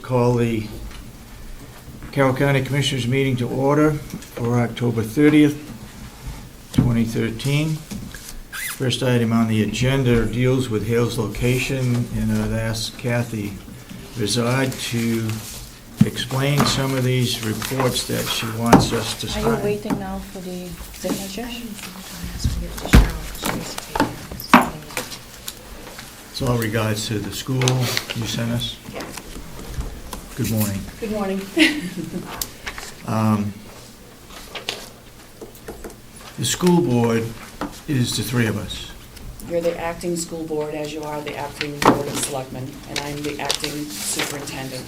call the Carroll County Commissioners meeting to order for October 30th, 2013. First item on the agenda deals with Hale's location, and I'd ask Kathy Vizard to explain some of these reports that she wants us to sign. Are you waiting now for the signature? It's all regards to the school you sent us. Yeah. Good morning. Good morning. The school board is the three of us. You're the acting school board, as you are the acting board of selectmen, and I'm the acting superintendent.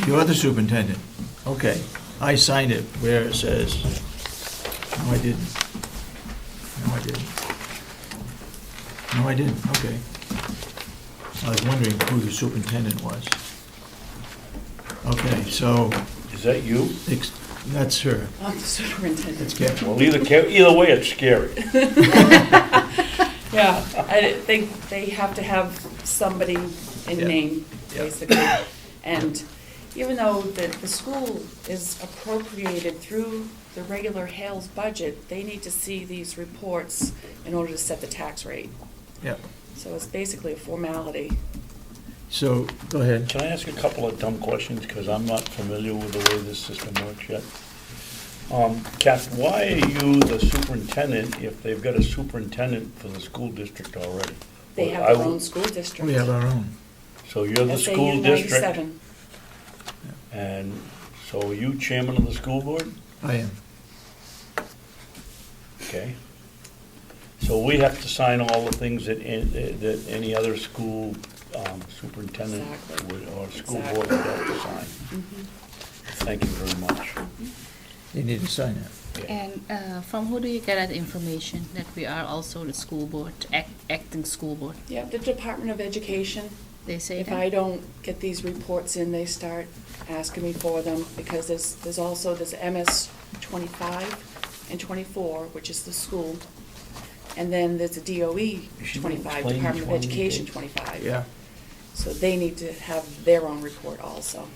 You're the superintendent. Okay. I signed it where it says, no, I didn't. No, I didn't. No, I didn't. Okay. I was wondering who the superintendent was. Okay, so Is that you? that's her. I'm the superintendent. That's Kathy. Well, either way, it's scary. Yeah, I think they have to have somebody in Yeah. name, Yeah. basically. And even though the school is appropriated through the regular Hale's budget, they need to see these reports in order to set the tax rate. Yeah. So it's basically a formality. So, go ahead. Can I ask a couple of dumb questions, because I'm not familiar with the way this system works yet? Kath, why are you the superintendent if they've got a superintendent for the school district already? They Well, have I their would- own school district. We have our own. So you're the SAU school district, 97. and so are you chairman of the school board? I am. Okay. So we have to sign all the things that any other school superintendent Exactly. would, or school board would have to sign. Mhm. Thank you very much. You need to sign it. Yeah. And from who do you get that information that we are also the school board, acting school board? Yeah, the Department of Education. They say If that? I don't get these reports in, they start asking me for them, because there's also this MS 25 and 24, which is the school. And then there's a DOE should 25, explain Department each of one, Education Dave. 25. Yeah. So they need to have their own report also.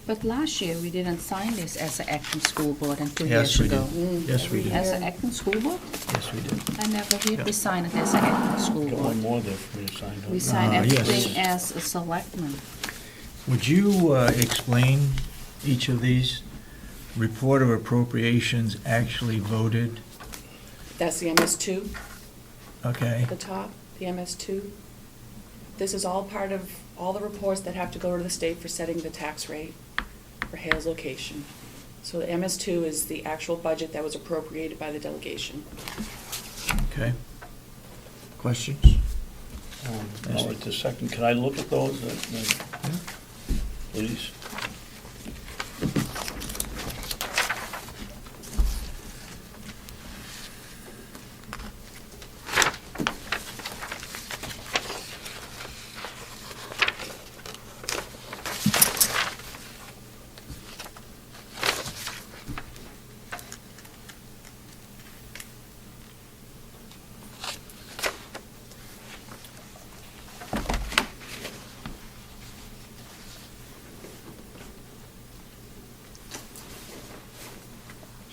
But last year, we didn't sign this as an acting school board, and 2 Yes, years we ago. did. Yes, we did. As an acting school board? Yes, we did. I never heard Yeah. we signed it as an acting school Got one board. more there for me to sign. don't We you? sign yes. everything as a selectman. Would you explain each of these? Report of appropriations actually voted, That's the MS2 okay? at the top, the MS2. This is all part of all the reports that have to go to the state for setting the tax rate for Hale's location. So the MS2 is the actual budget that was appropriated by the delegation. Okay. Questions? No, it's a second, can I look at those, please?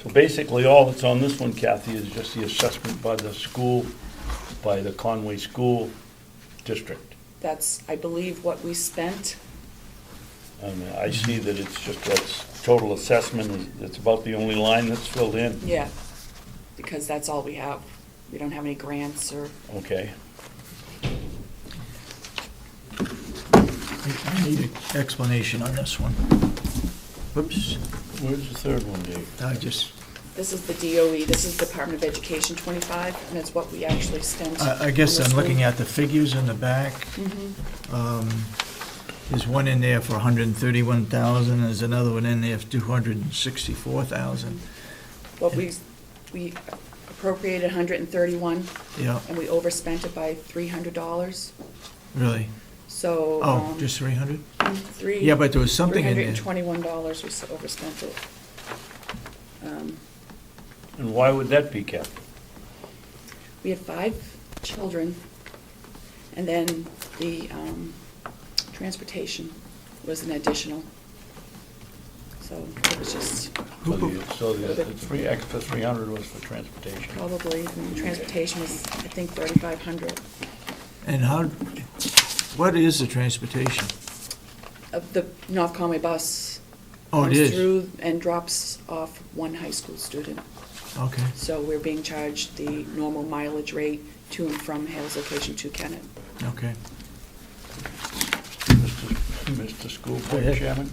So basically, all that's on this one, Kathy, is just the assessment by the school, by the Conway School District. That's, I believe, what we spent. And I see that it's just, that's total assessment, it's about the only line that's filled in. Yeah, because that's all we have. We don't have any grants or, Okay. I need an explanation on this one. Whoops, Where's the third one, Dave? I just, this is the DOE, this is Department of Education 25, and it's what we actually spent. I guess I'm looking at the figures in the back. Mm-hmm. There's one in there for 131,000, there's another one in there for 264,000. What we appropriated 131, Yeah, and we overspent it by $300. really? So. Oh, just 300? Three. Yeah, but there was something in there. $321 we overspent it. And why would that be, Kathy? We had 5 children, and then the transportation was an additional So it was just So the extra 300 was for transportation. probably, and transportation was, I think, 3,500. And what is the transportation? The North Conway bus Oh, it comes is? through and drops off one high school student. Okay, So we're being charged the normal mileage rate to and from Hale's location to Kennet. okay. Mr. School Go Board ahead. Chairman?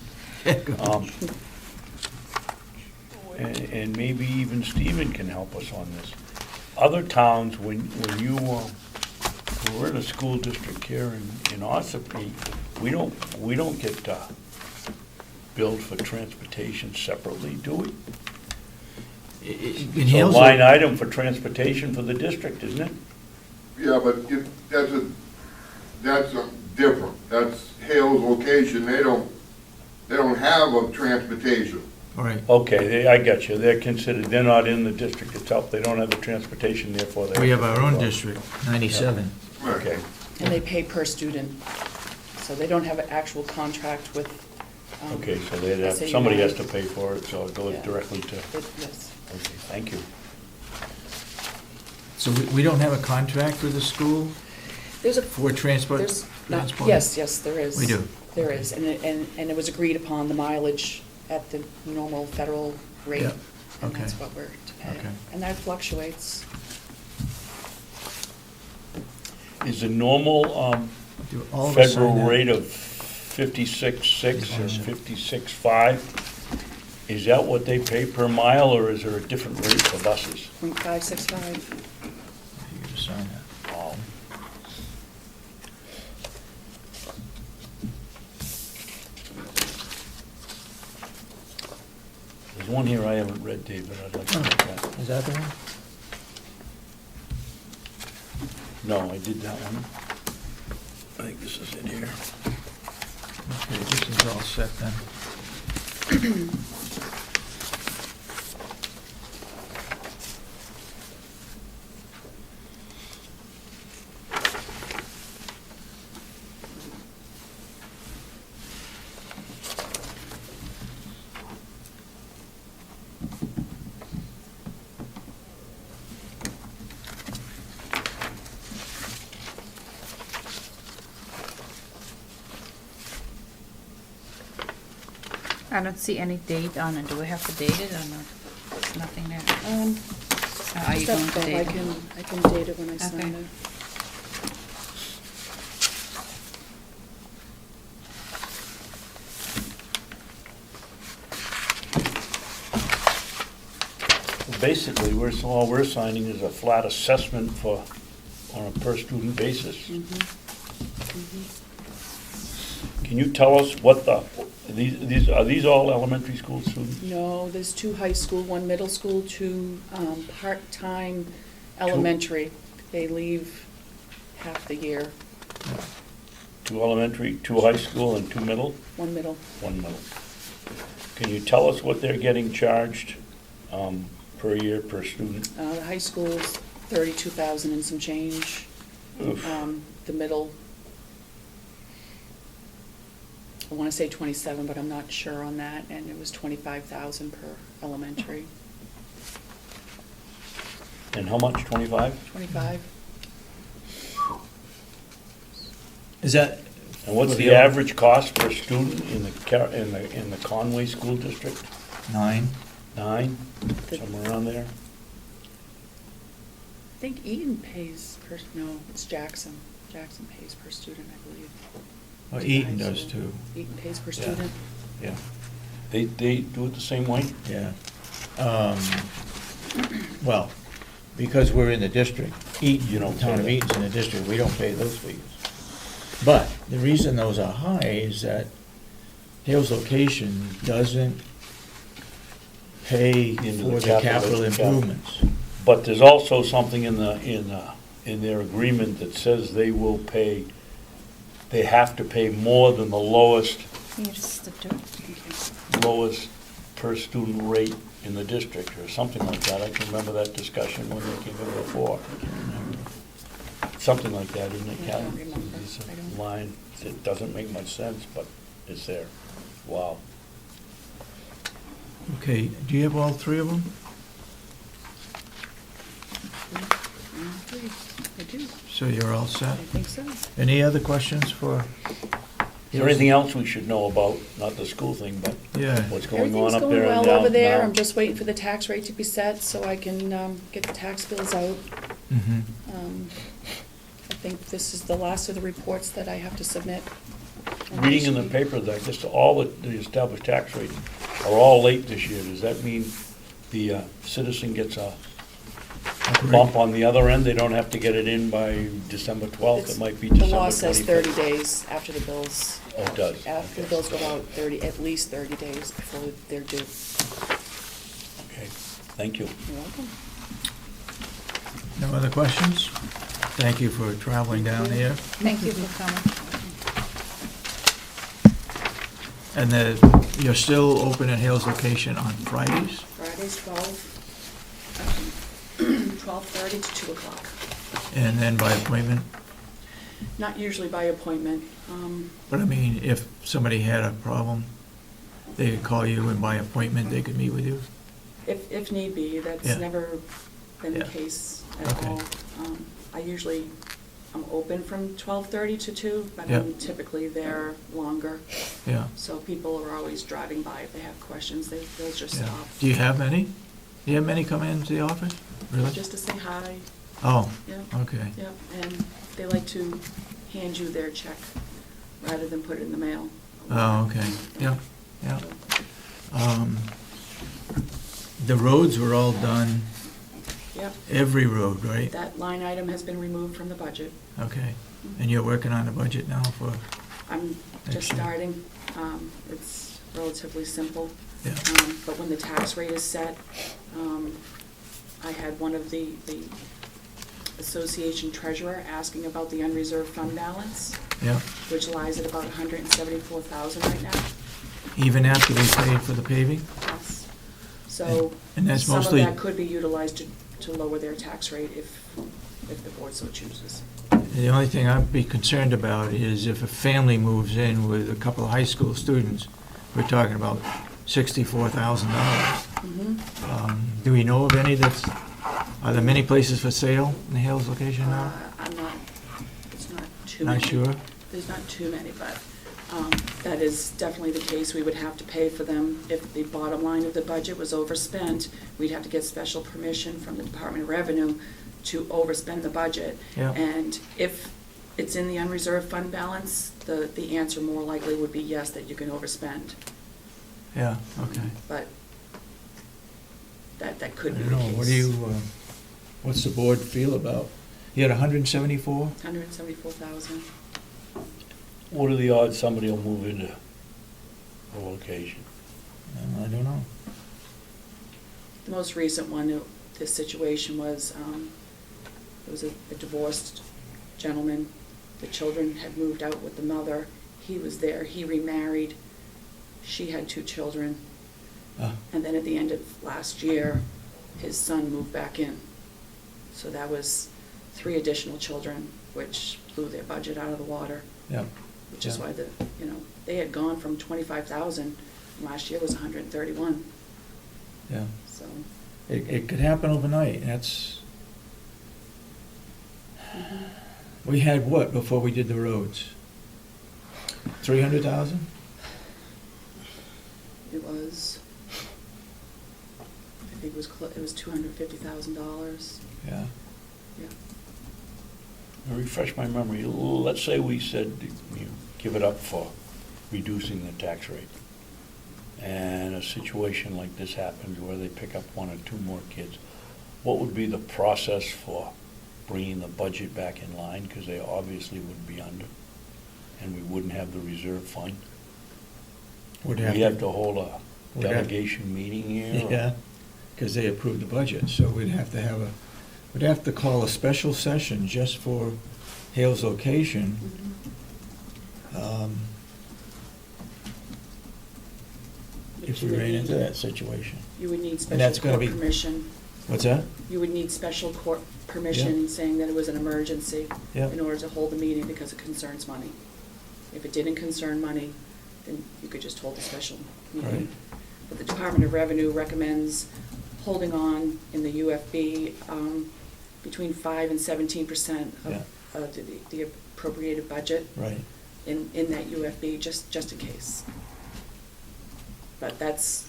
And maybe even Stephen can help us on this. Other towns, when we're in a school district here in Ossipee, we don't get billed for transportation separately, do we? In It's a Hale's, line item for transportation for the district, isn't it? Yeah, but that's different. That's Hale's location. They don't have a transportation. all right, Okay, I get you. They're considered, they're not in the district itself. They don't have the transportation, therefore they. we have our own district, 97. Okay. And they pay per student. So they don't have an actual contract with. Okay, so they'd have, SAU somebody has to United. pay for it, so it goes Yeah. directly to, Yes. okay, thank you. So we don't have a contract with the school There's a, for transport? there's, not, transport? yes, there is. We do. There is, and it was agreed upon the mileage at the normal federal rate. Yeah, And okay. that's what we're to pay. Okay. And that fluctuates. Is the normal Do all of us sign federal that? rate of 56.6 or 56.5, is that what they pay per mile, or is there a different rate for buses? .565. You gotta sign that. Wow. There's one here I haven't read, David, I'd like to look at. Is that the one? No, I did that one. I think this is it here. Okay, this is all set then. I don't see any date on it. Do we have to date it or not? There's nothing there. Are you going to date it? I can date it when I sign Okay. it. Basically, all we're signing is a flat assessment on a per-student basis. Can you tell us what are these all elementary school students? No, there's 2 high school, 1 middle school, 2 part-time elementary. They leave half the year, 2 elementary, 2 high school, and 2 middle? 1 middle. 1 middle. Can you tell us what they're getting charged per year, per student? The high school's 32,000 and some change. Oof. The middle, I want to say 27, but I'm not sure on that, and it was 25,000 per elementary. And how much, 25? 25? Is that? And what's for the average cost per student in the Conway School District? 9? 9, somewhere around there? I think Eaton pays per, no, it's Jackson. Jackson pays per student, I believe. Well, Eaton does too. Eaton pays per Yeah. student? Yeah, They do it the same way? yeah. Well, because we're in the district, Eaton, You don't the town pay of that. Eaton's in the district, we don't pay those fees. But the reason those are high is that Hale's location doesn't pay Into for the the capital capital. improvements. But there's also something in their agreement that says they have to pay more than the lowest Here's the dirt. per student rate in the district, or something like that. I can remember that discussion when they came in before. Something like that, isn't it, I Kathy? don't remember. It's I don't- a line that doesn't make much sense, but it's there. Wow. Okay, do you have all three of them? I do, So you're all I set? think so. Any other questions for? Is there anything else we should know about, not the school thing, but Yeah, what's going Everything's on up going there and well down over there. now? I'm just waiting for the tax rate to be set so I can get the tax bills out. mm-hmm, I think this is the last of the reports that I have to submit. And Reading in the should- paper that just all the established tax rates are all late this year. Does that mean the citizen gets a bump on the other end? They don't have to get it in by December 12th? It's- It might be The December 25th? law says 30 days after the bills. Oh, it does? After the bills go out, at least 30 days before they're due. Okay, thank you. You're welcome. no other questions? Thank you for traveling down here. Thank you for coming. And you're still open at Hale's location on Fridays? Fridays, 12:30 to 2 o'clock. And then by appointment? Not usually by appointment. But I mean, if somebody had a problem, they could call you and by appointment, they could meet with you? If need be, that's Yeah. never been the Yeah. case at Okay. all. I'm open from 12:30 to 2, but Yeah. I'm typically there longer. Yeah, So people are always driving by. If they have questions, they'll just yeah. stop. Do you have many? Do you have many come into the office? Really? Just to say hi, Oh, yeah, okay. yeah. And they like to hand you their check rather than put it in the mail. Oh, okay, yeah, yeah. The roads were all done, Yep, every road, right? that line item has been removed from the budget. Okay. And you're working on a budget now for, I'm just Excellent. starting. It's relatively simple. yeah, But when the tax rate is set, I had one of the association treasurer asking about the unreserved fund balance, yeah. which lies at about 174,000 right now. Even after we paid for the paving? Yes. So And that's some of mostly, that could be utilized to lower their tax rate if the board so chooses. the only thing I'd be concerned about is if a family moves in with a couple of high school students, we're talking about $64,000. Mhm. Do we know of any are there many places for sale in the Hales location now? It's not too many. Not sure? There's not too many, but that is definitely the case. We would have to pay for them. If the bottom line of the budget was overspent, we'd have to get special permission from the Department of Revenue to overspend the budget. Yeah. And if it's in the unreserved fund balance, the answer more likely would be yes, that you can overspend. Yeah, okay. But that I could be don't the know, case. what do you, what's the board feel about? You had 174? 174,000. What are the odds somebody will move into a location? I don't know. The most recent one, this situation was, it was a divorced gentleman. The children had moved out with the mother. He was there, he remarried. She had 2 children. And then at the end of last year, his son moved back in. So that was 3 additional children, which blew their budget out of the water, Yeah, which is Yeah. why they had gone from 25,000, last year was 131, yeah. so. It could happen overnight, that's, Mhm. we had what before we did the roads? 300,000? It was, I think it was $250,000, Yeah. yeah. Now, refresh my memory, let's say we said, give it up for reducing the tax rate. And a situation like this happens where they pick up 1 or 2 more kids. What would be the process for bringing the budget back in line? Because they obviously would be under, and we wouldn't have the reserve fund. Would We have to hold a Would have- delegation meeting here? or- Yeah, because they approved the budget, so we'd have to call a special session just for Hale's location. But If you we would ran need- into that situation. You would need And that's special gonna court be- permission. What's that? You would need special court permission saying that it was an emergency Yeah. in order to hold the meeting because it concerns money. If it didn't concern money, then you could just hold a special meeting. but the Department of Revenue recommends holding on in the UFB between 5 and 17% Yeah. of the appropriated budget Right. in that UFB, just in case. But that's,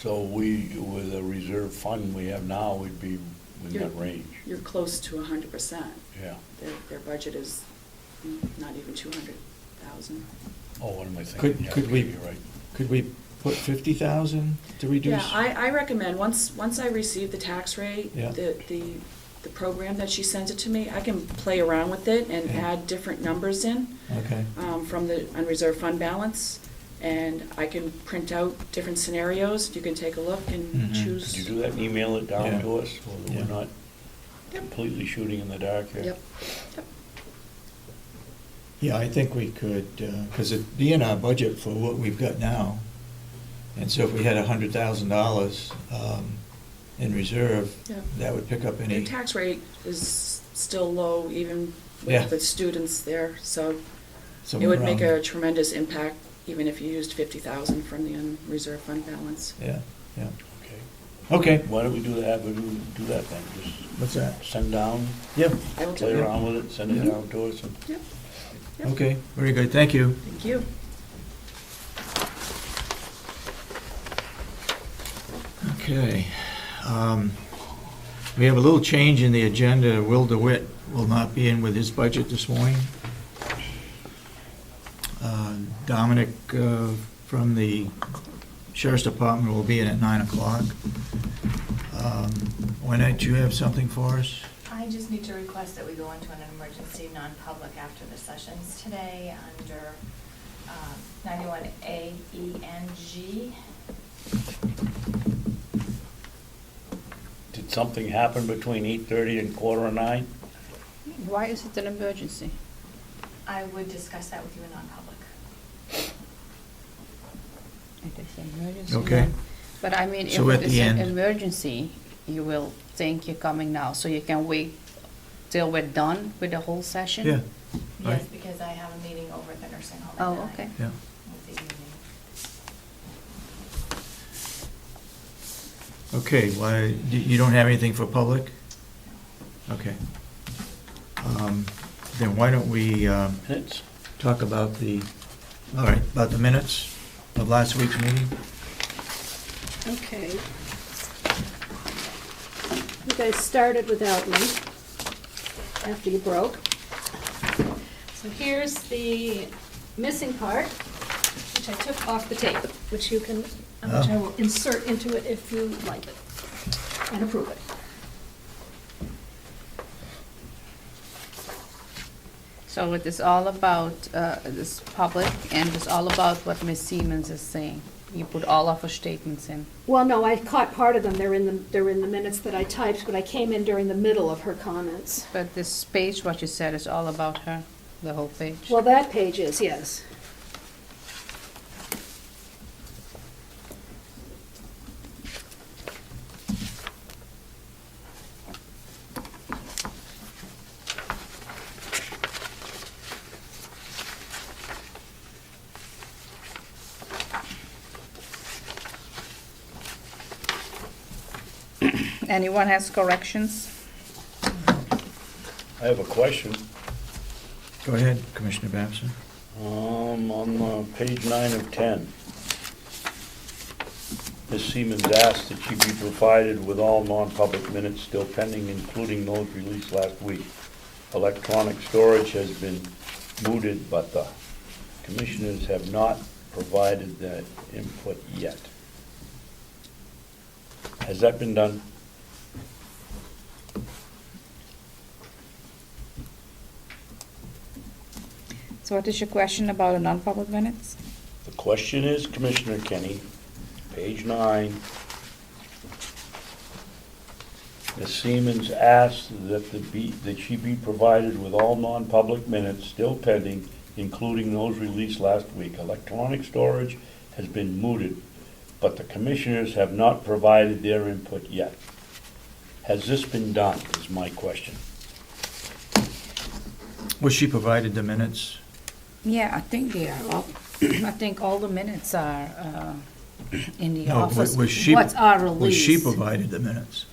So we, with a reserve fund we have now, we'd be within that range. you're close to 100%. Yeah. Their budget is not even 200,000. Oh, what am I thinking? Could- Yeah, could we- okay, you're right. Could we put 50,000 to reduce? Yeah, I recommend, once I receive the tax rate, Yeah. the program that she sends it to me, I can play around with it and Yeah. add different numbers in Okay, from the unreserved fund balance, and I can print out different scenarios. You can take a look and Mhm. choose. Could you do that and email it down Yeah. to us, so that Yeah. we're not completely shooting in the dark here? Yep. Yep. yeah, I think we could, because it'd be in our budget for what we've got now. And so if we had $100,000 in reserve, Yeah. that would pick up The any, tax rate is still low, even Yeah. with the students there, so it somewhere would make around- a tremendous impact, even if you used 50,000 from the unreserved fund balance. Yeah, yeah. Okay. Okay, Why don't we do that, do that then? Just what's that? send down, Yeah, I will play tell you. around with it, send it Yeah. down to us, and Yep. Yep. okay, very good, thank you. Thank you. Okay. We have a little change in the agenda. Will DeWitt will not be in with his budget this morning. Dominic from the Sheriff's Department will be in at 9 o'clock. Wynette, do you have something for us? I just need to request that we go into an emergency non-public after the sessions today under 91A, E, and G. did something happen between 8:30 and 8:45? Why is it an emergency? I would discuss that with you in non-public. It is an emergency. Okay. then. But I mean, if So at it is the an end- emergency, you will think you're coming now, so you can wait till we're done with the whole session? Yeah, Yes, Right. because I have a meeting over at the nursing home. Oh, at 9 okay. yeah. with the evening. Okay, why, you don't have anything for public? Okay. Then why don't we Minutes? talk about all right, about the minutes of last week's meeting? Okay. You guys started without me after you broke. So here's the missing part, which I took off the tape, which you can, which I will insert into it if you like it and approve it. So it is all about, this public, and it's all about what Ms. Seamans is saying. You put all of her statements in. Well, no, I caught part of them. They're in the minutes that I typed, but I came in during the middle of her comments. But this page, what you said, is all about her, the whole page. Well, that page is, yes. Anyone has corrections? I have a question. Go ahead, Commissioner Babson. On page 9 of 10, Ms. Seamans asked that she be provided with all non-public minutes still pending, including those released last week. Electronic storage has been mooted, but the commissioners have not provided that input yet. Has that been done? So what is your question about the non-public minutes? The question is, Commissioner Kenney, page 9, Ms. Seamans asked that she be provided with all non-public minutes still pending, including those released last week. Electronic storage has been mooted, but the commissioners have not provided their input yet. Has this been done, is my question. Was she provided the minutes? Yeah, I think they are all, I think all the minutes are in the No, office. was she, What's our was she release? provided the minutes?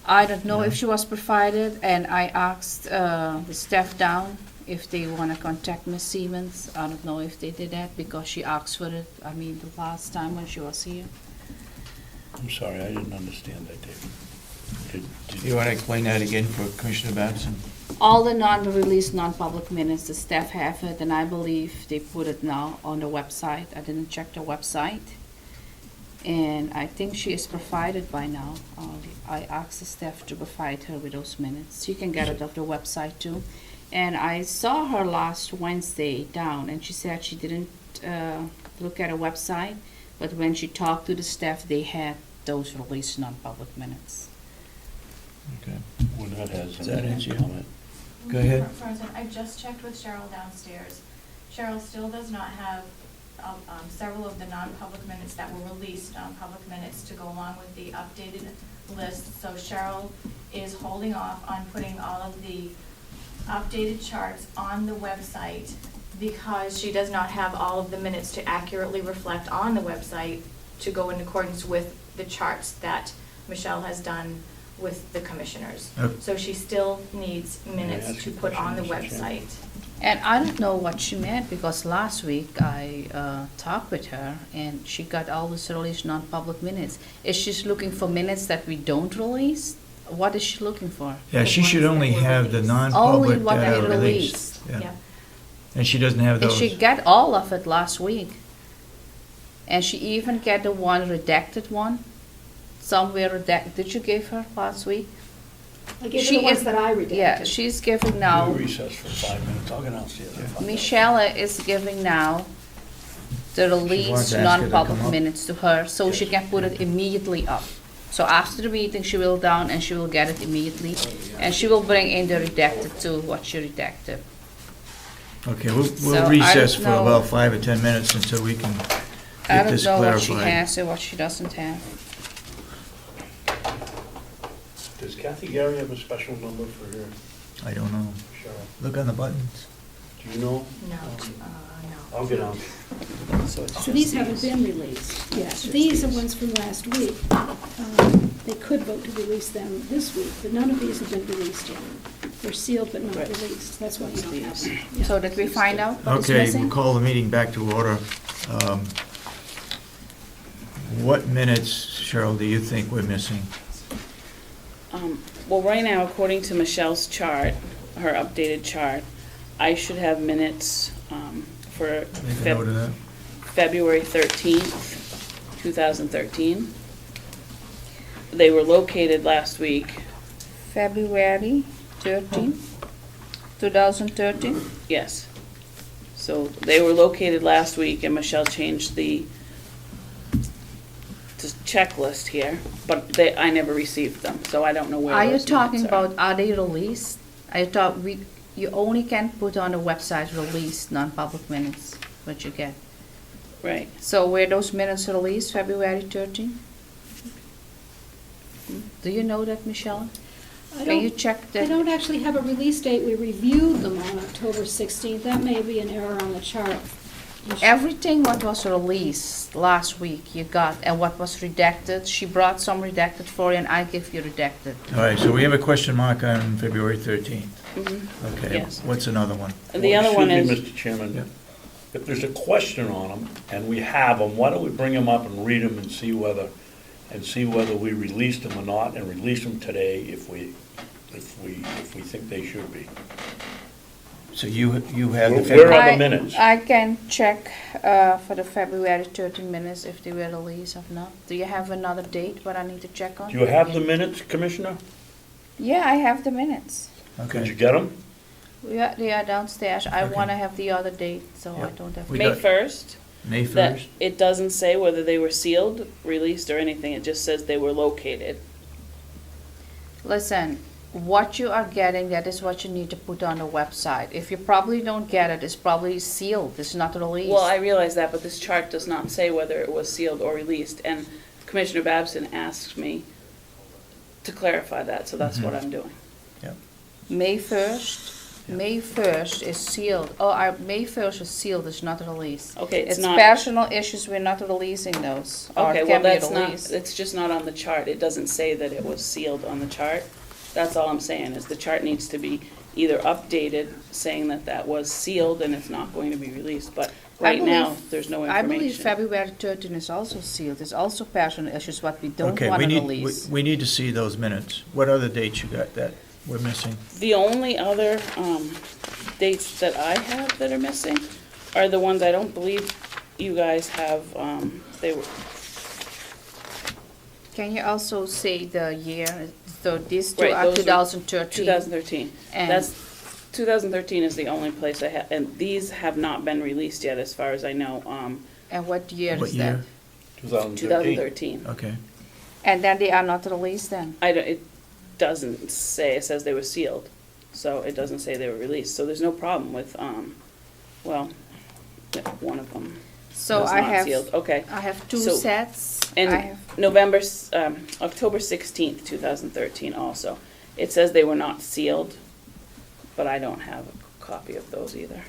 I don't know No. if she was provided, and I asked the staff down if they want to contact Ms. Seamans. I don't know if they did that, because she asked for it, I mean, the last time when she was here. I'm sorry, I didn't understand that, David. You want to explain that again for Commissioner Babson? All the non-released, non-public minutes, the staff have it, and I believe they put it now on the website. I didn't check the website. And I think she is provided by now. I asked the staff to provide her with those minutes. She can get it off the website too. And I saw her last Wednesday down, and she said she didn't look at a website, but when she talked to the staff, they had those released non-public minutes. Okay. Wynette has Does that answer you? comment. Go ahead. Sorensen, I just checked with Cheryl downstairs. Cheryl still does not have several of the non-public minutes that were released, non-public minutes, to go along with the updated list. So Cheryl is holding off on putting all of the updated charts on the website because she does not have all of the minutes to accurately reflect on the website to go in accordance with the charts that Michelle has done with the commissioners. So she still needs minutes ask to you a put on the question, Mr. Chairman? website. And I don't know what she meant, because last week I talked with her and she got all the released non-public minutes. Is she looking for minutes that we don't release? What is she looking for? Yeah, she should ones that only were have the released. Only non-public what that I are released. released. Yeah. And she doesn't have And those. she got all of it last week. And she even got the one redacted one, somewhere redacted. Did you give her last week? I gave She her the ones is- that I redacted. Yeah, she's giving now. We recess for 5 minutes, I'll get downstairs. and find out. Michelle is giving now the wants released to ask her to come non-public up. minutes to her, so she Yes. can put it immediately up. So after the meeting, she will down and she will get it immediately, and she will bring in the redacted too, what she redacted. Okay, So, we'll I recess don't for know. about 5 or 10 minutes until we can I get don't this know what she clarified. has and what she doesn't have. Does Kathy Gary have a special number for her, I don't know. Cheryl? Look on the buttons. Do you know? No, I'll get on. So these haven't been released yet. These are ones from last week. They could vote to release them this week, but none of these have been released yet. They're sealed but not Right. released. That's why you don't have them. Yeah. So did we find out what is Okay, missing? we'll call the meeting back to order. What minutes, Cheryl, do you think we're missing? Well, right now, according to Michelle's chart, her updated chart, I should have minutes for Make a note of that. February 13th, 2013. They were located last week, February 13, 2013? yes. So they were located last week, and Michelle changed the checklist here, but I never received them, so I don't know where Are you those talking minutes are. about, are they released? You only can put on the website released non-public minutes, what you get. Right. So were those minutes released February 13? Do you know that, Michelle? I Can you don't, check I that? don't actually have a release date. We reviewed them on October 16th. That may be an error on the chart. Everything what was released last week you got, and what was redacted, she brought some redacted for you, and I give you redacted. All right, so we have a question mark on February 13th. Mhm. Okay, Yes. what's another one? And the other one is, Excuse me, Mr. Chairman, if there's a question on them, and we have them, why don't we bring them up and read them and see whether we released them or not, and release them today if we think they should be. So you have the Where February, are the minutes? I can check for the February 13 minutes if they were released or not. Do you have another date what I need to check on? Do you have the minutes, Commissioner? Yeah, I have the minutes. Did you okay. get them? Yeah, they are downstairs. I Okay. want to have the other date, so I Yep. don't have. We May got- 1st, May that 1st? it doesn't say whether they were sealed, released, or anything, it just says they were located. Listen, what you are getting, that is what you need to put on the website. If you probably don't get it, it's probably sealed, it's not released. Well, I realize that, but this chart does not say whether it was sealed or released, and Commissioner Babson asked me to clarify that, so that's what I'm doing. May 1st, May 1st is sealed. May 1st is sealed, it's not released. Okay, it's It's not. personal issues, we're not releasing those. Or Okay, well, can be that's not, released. it's just not on the chart. It doesn't say that it was sealed on the chart. That's all I'm saying, is the chart needs to be either updated, saying that that was sealed and it's not going to be released, but right now, there's no I believe information. February 13 is also sealed. It's also personal issues, what we don't Okay, want we to need, release. we need to see those minutes. What other dates you got that we're missing? The only other dates that I have that are missing are the ones I don't believe you guys have, they were, Can you also say the year? So these two Right, are those are 2013. 2013. And- That's, 2013 is the only place I have, and these have not been released yet, as far as I know. And what year What is that? year? 2013. Okay, And then they are not released then? It doesn't say, it says they were sealed, so it doesn't say they were released, so there's no problem with, well, yeah, one of them So was I not have, sealed, okay. I have two So- sets. I And have, October 16th, 2013 also. It says they were not sealed, but I don't have a copy of those either.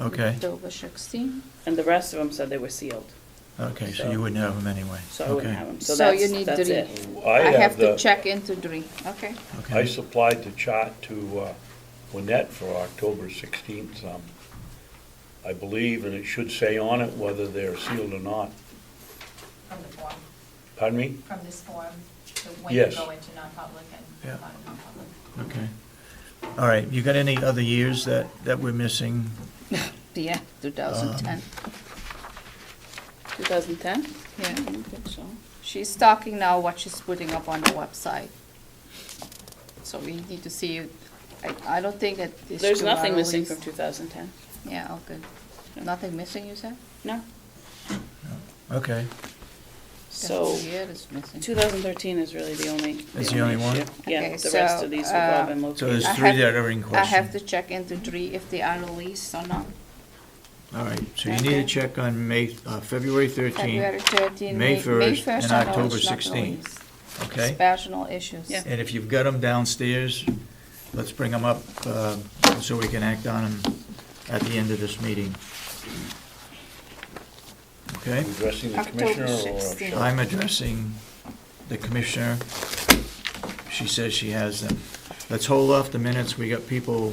okay, October 16. And the rest of them said they were sealed, okay, so So- you wouldn't have them anyway. so I wouldn't Okay, have them. So So you that's, need that's three. it. I have to the, check into 3, okay. I okay. supplied the chart to Wynette for October 16th, I believe, and it should say on it whether they're sealed or not. From the form, Pardon me? from this form, to when you Yes. go into non-public and Yeah. out of non-public. Okay. All right, you got any other years that we're missing? Yeah, 2010. 2010? Yeah. I don't think so. She's talking now what she's putting up on the website. So we need to see, I don't think that these There's two are nothing missing released. from 2010. Yeah, oh, good. Nothing missing, you said? No. Okay, So The year is missing. 2013 is really the only. That's the only one? issue. Yeah, Okay, the rest so, of these have all been so located. there's I 3 have- that are in I question. have to check into 3 if they are released or not. All right, so you need to Okay. check on February 13th, February 13, May May 1st, 1st, and I know October it's not 16th. released. okay? Personal issues. Yeah. And if you've got them downstairs, let's bring them up so we can act on them at the end of this meeting. Okay? Addressing the October commissioner or 16th. Cheryl? I'm addressing the commissioner. She says she has them. Let's hold off the minutes. We got people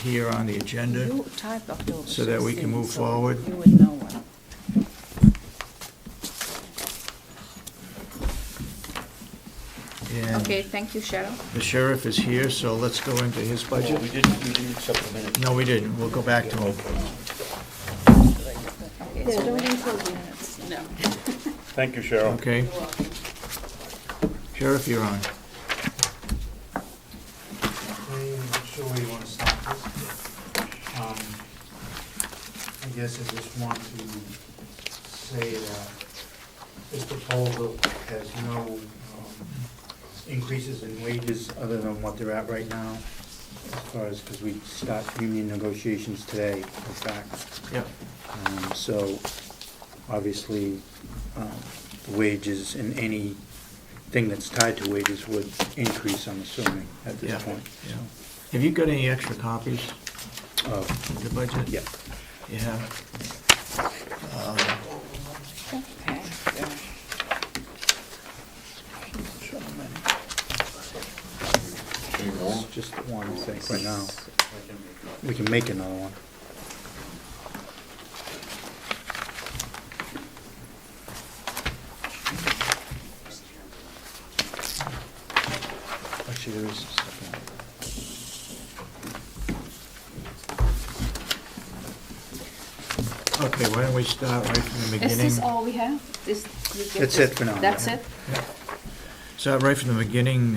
here on the agenda. You typed October So that we can 16, move so forward. You would know what. And Okay, thank you, Cheryl. the sheriff is here, so let's go into his Well, budget. we didn't accept the minutes. No, we didn't. We'll go back to him. Okay, Yeah, so don't we- include minutes. No. Thank you, Cheryl. Okay? Sheriff, you're on. I'm not sure where you want to start this. I guess I just want to say that this proposal has no increases in wages other than what they're at right now, as far as, because we start union negotiations today, in fact. Yep. So, obviously, the wages and anything that's tied to wages would increase, I'm assuming, at Yeah, this point. yeah. Have you got any extra copies So, of the budget? yeah. You have? Okay. Any more? It's just one, I think, right now. We can make another one. Actually, there is a second. Okay, why don't we start right from the Is beginning? this all we have? This, you get That's this- it for now, That's yeah. it? Start right from the beginning.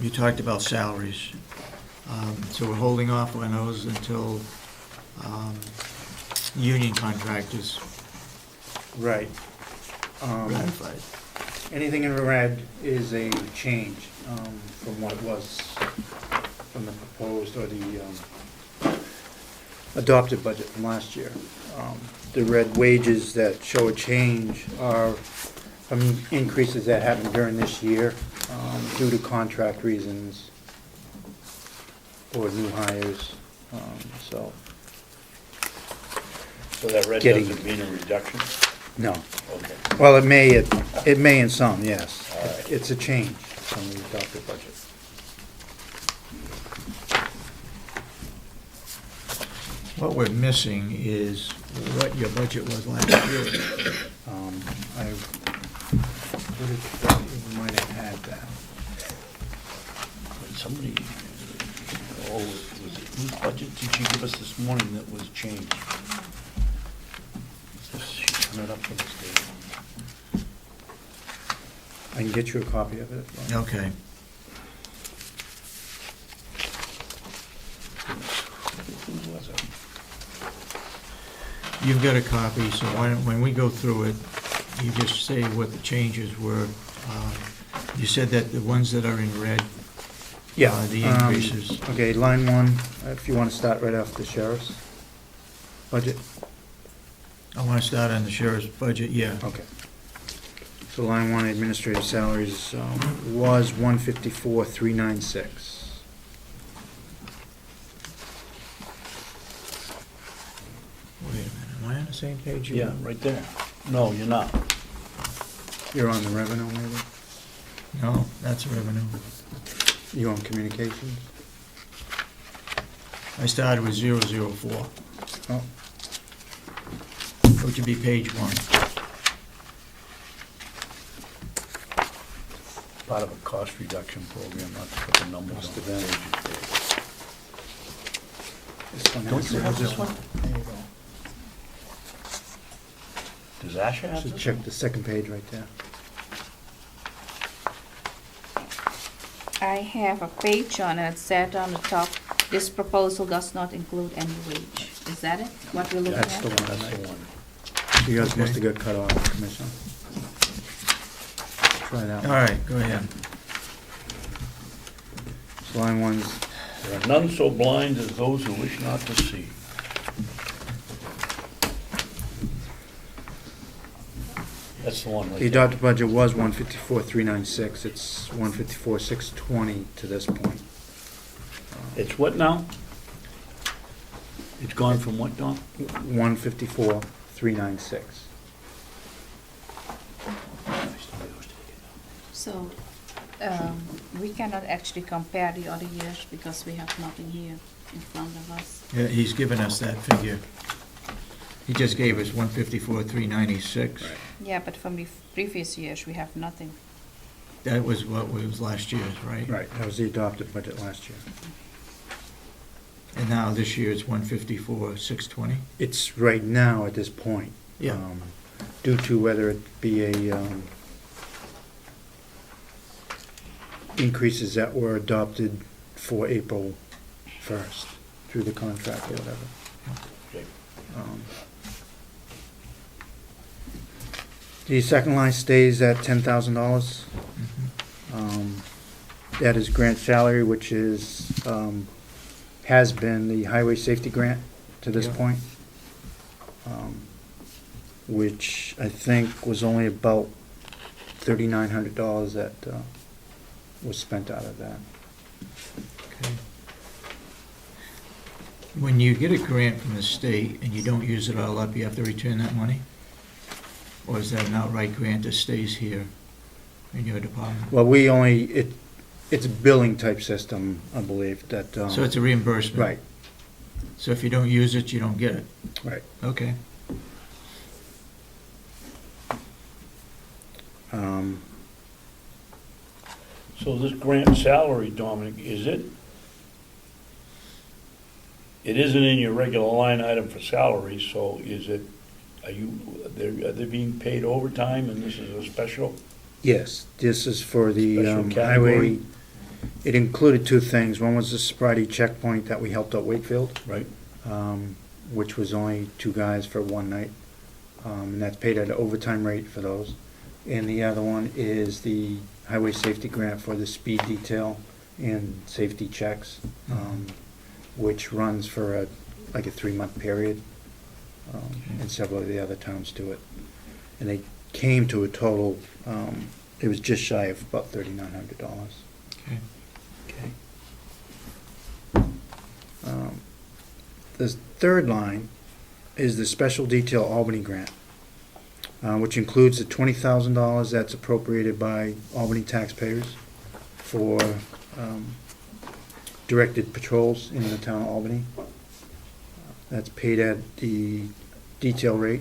You talked about salaries. So we're holding off on those until union contract is Right. ratified. Anything in red is a change from what it was from the proposed or the adopted budget from last year. The red wages that show a change are from increases that happened during this year due to contract reasons. or new hires, so, So that red Getting- doesn't mean a reduction? no. Okay. Well, it may in some, yes. All right. It's a change from the adopted budget. What we're missing is what your budget was last year. I might have had that. But somebody, was it, whose budget did she give us this morning that was changed? She turned it up for this day. I can get you a copy of it. if you want. Okay. Whose was it? You've got a copy, so why don't, when we go through it, you just say what the changes were. You said that the ones that are in red, the increases. Okay, line one, if you want to start right off the sheriff's budget. I want to start on the sheriff's budget, yeah. Okay. So line one, administrative salaries was 154,396. Wait a minute, am I on the same page? you Yeah, are? right there. No, you're not. You're on the revenue, maybe? No, that's revenue. You on communications? I started with 004, Oh, which would be page one. Part of a cost reduction program, not to put the numbers Must on have the been. pages. this one Don't has you have this 00. one? There you go. Does Asha have Should this? check the second page right there. I have a page on it, it said on the top, this proposal does not include any wage. Is that it, what we're looking That's at? the one. That's the one. So yours must Okay. have got cut off, Commissioner. Try that All one. right, go ahead. So line one's, There are none so blind as those who wish not to see. That's the one right the there. adopted budget was 154,396. It's 154,620 to this point. It's what now? It's gone from what, Don? 154,396. So, we cannot actually compare the other years because we have nothing here in front of us. Yeah, he's given us that figure. He just gave us 154,396. Yeah, but from the previous years, we have nothing. That was what was last year's, right? Right, that was the adopted budget last year. And now this year it's 154,620? It's right now at this point. Yeah. Due to whether it be a, increases that were adopted for April 1st through the contract or whatever. Okay. The second line stays at $10,000. Mhm. That is grant salary, which is, has been the highway safety grant to this Yeah. point. Which I think was only about $3,900 that was spent out of that. Okay. When you get a grant from the state and you don't use it all up, you have to return that money? Or is that an outright grant that stays here in your department? Well, it's a billing type system, I believe, that. So it's a reimbursement? Right, So if you don't use it, you don't get it? right. Okay. So this grant salary, Dominic, it isn't in your regular line item for salary, so are they being paid overtime and this is a special? Yes, this is for the Special highway. category? It included two things. One was the sobriety checkpoint that we helped out Wakefield, Right. which was only two guys for one night. And that's paid at an overtime rate for those. And the other one is the highway safety grant for the speed detail and safety checks, which runs for like a 3-month period. And several of the other towns do it. And they came to a total, it was just shy of about $3,900. Okay. Okay. The third line is the Special Detail Albany Grant, which includes the $20,000 that's appropriated by Albany taxpayers for directed patrols in the town of Albany. That's paid at the detail rate.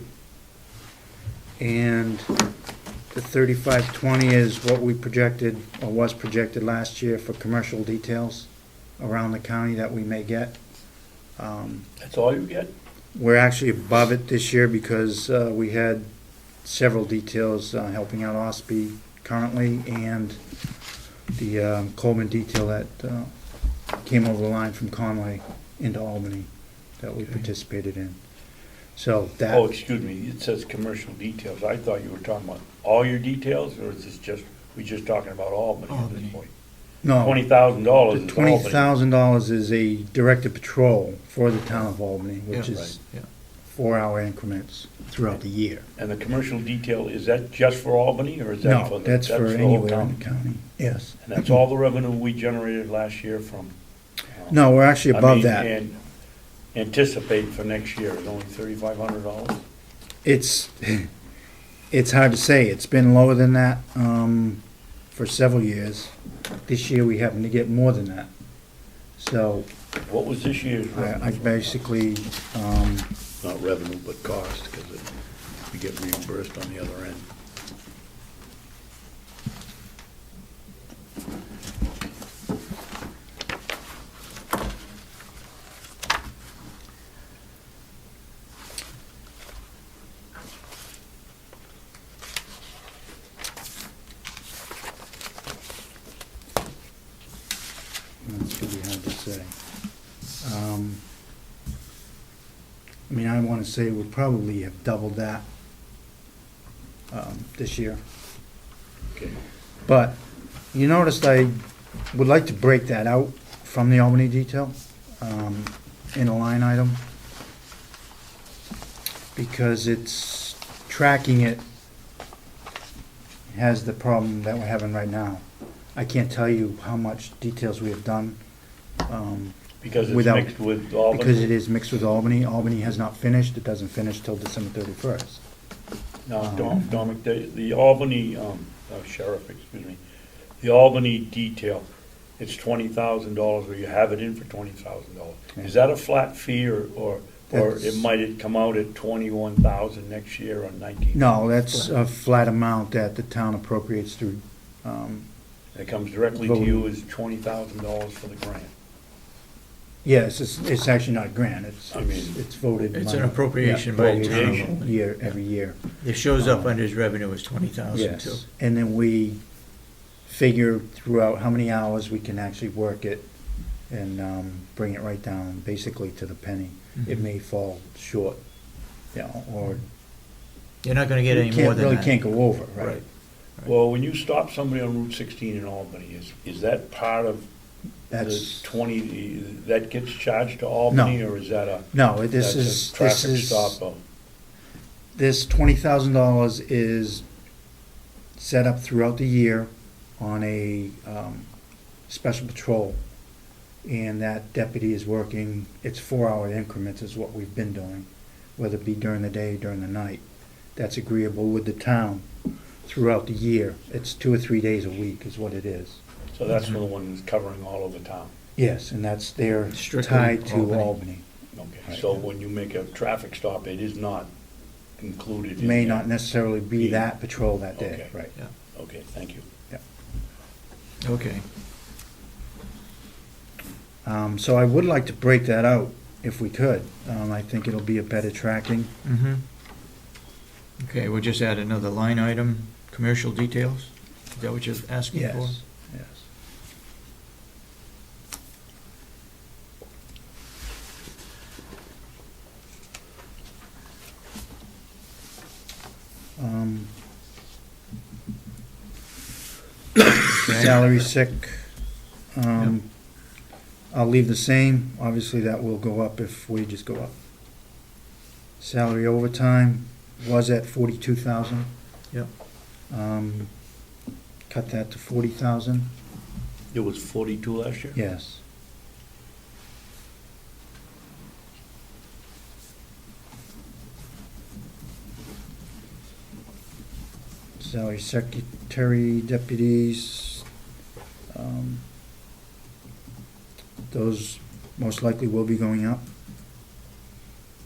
And the 3520 is what we projected, or was projected last year for commercial details around the county that we may get. That's all you get? We're actually above it this year because we had several details helping out Ossipee currently, and the Coleman detail that came over the line from Conway into Albany that we participated in. So that. Oh, excuse me, it says commercial details. I thought you were talking about all your details, or is this just, we just talking about Albany at Albany. this point? No, $20,000 the is Albany. $20,000 is a directed patrol for the town of Albany, which Yeah, is yeah. 4-hour increments throughout the year. And the commercial detail, is that just for Albany, or is that for No, the? that's for the whole anywhere in the county, yes. And that's all the revenue we generated last year from? No, we're actually above that. And anticipate for next year is only $3,500? It's hard to say. It's been lower than that for several years. This year, we happen to get more than that. So What was this year's I revenue? basically, Not revenue, but cost, because we get reimbursed on the other end. that's gonna be hard to say. I mean, I want to say we'll probably have doubled that this year. Okay. But you noticed I would like to break that out from the Albany detail in a line item, because it's tracking it has the problem that we're having right now. I can't tell you how much details we have done. Because it's Without- mixed with Albany? Because it is mixed with Albany. Albany has not finished. It doesn't finish till December 31st. Now, Dominic, the Albany, sheriff, excuse me, the Albany detail, it's $20,000, or you have it in for $20,000. Is that a flat fee, or That's- might it come out at 21,000 next year or 19? No, that's a flat amount that the town appropriates through, It comes directly to you as $20,000 for the grant. yes, it's actually not a grant. It's I mean, it's voted. It's by- an appropriation yeah, by the town. appropriation year, every year. It shows up under his revenue as 20,000 too. Yes, and then we figure throughout how many hours we can actually work it and bring it right down, basically to the penny. It Mhm. may fall short, or You're not gonna get any more than really that. can't go over, right? Right. well, when you stop somebody on Route 16 in Albany, is that part of the That's, 20, that gets charged to Albany, or is that a? no, That's a traffic stop of? this $20,000 is set up throughout the year on a special patrol. And that deputy is working, it's 4-hour increments is what we've been doing, whether it be during the day, during the night. That's agreeable with the town throughout the year. It's 2 or 3 days a week is what it is. So that's the one that's covering all over town. Yes, and they're Strictly tied to Albany. Albany. Okay, Right. so when you make a traffic stop, it is not included in May there? not necessarily be that patrol that day, Okay. right? Okay, thank you. Okay. So I would like to break that out if we could. I think it'll be a better tracking. Mm-hmm. Okay, we'll just add another line item, commercial details. Is that what you're asking for? Yes, yes. Salary, sick, I'll leave the same. Obviously, that will go up if wages go up. Salary overtime was at 42,000. Yep. Cut that to 40,000. It was 42 last year? Yes. Salary secretary, deputies, those most likely will be going up.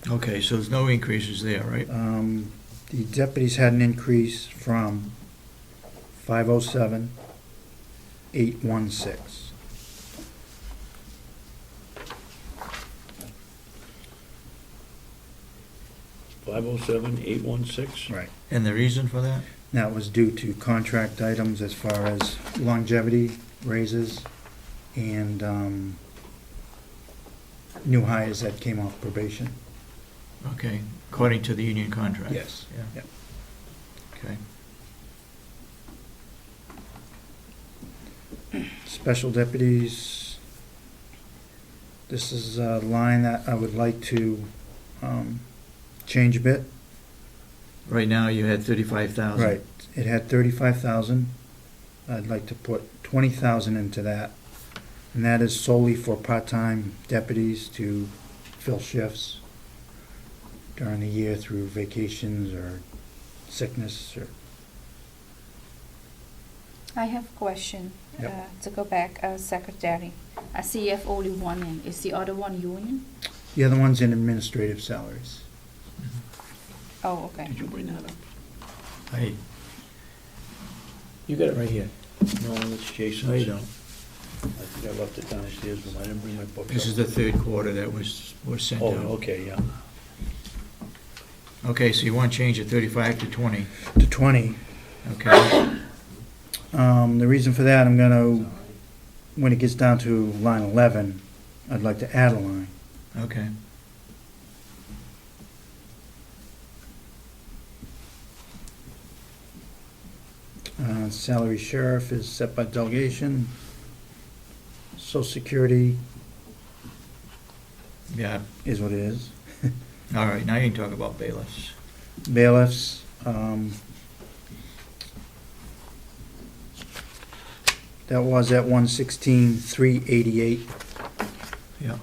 Okay, so there's no increases there, right? The deputies had an increase from 507, 816. $507,816? Right. And the reason for that? That was due to contract items as far as longevity raises and new hires that came off probation. Okay, according to the union contract? Yes. Yeah. Yep. Okay. Special deputies, this is a line that I would like to change a bit. Right now, you had 35,000. Right, it had 35,000. I'd like to put 20,000 into that. And that is solely for part-time deputies to fill shifts during the year through vacations or sickness or. I have a question, Yep. to go back, secretary. I see you have only one in. Is the other one union? The other one's in administrative salaries. Oh, okay. Did you bring that up? You got it right here. No, that's Jason's. No, you don't. I think I left it downstairs, but I didn't bring my book. This is the third quarter that was sent Oh, out. okay, yeah. Okay, so you want to change the 35 to 20. To 20. Okay. The reason for that, I'm gonna, when it gets down to line 11, I'd like to add a line. Okay. Salary sheriff is set by delegation. Social security Yeah. is what it is. All right, now you can talk about bailiffs. Bailiffs, that was at 116,388. Yeah.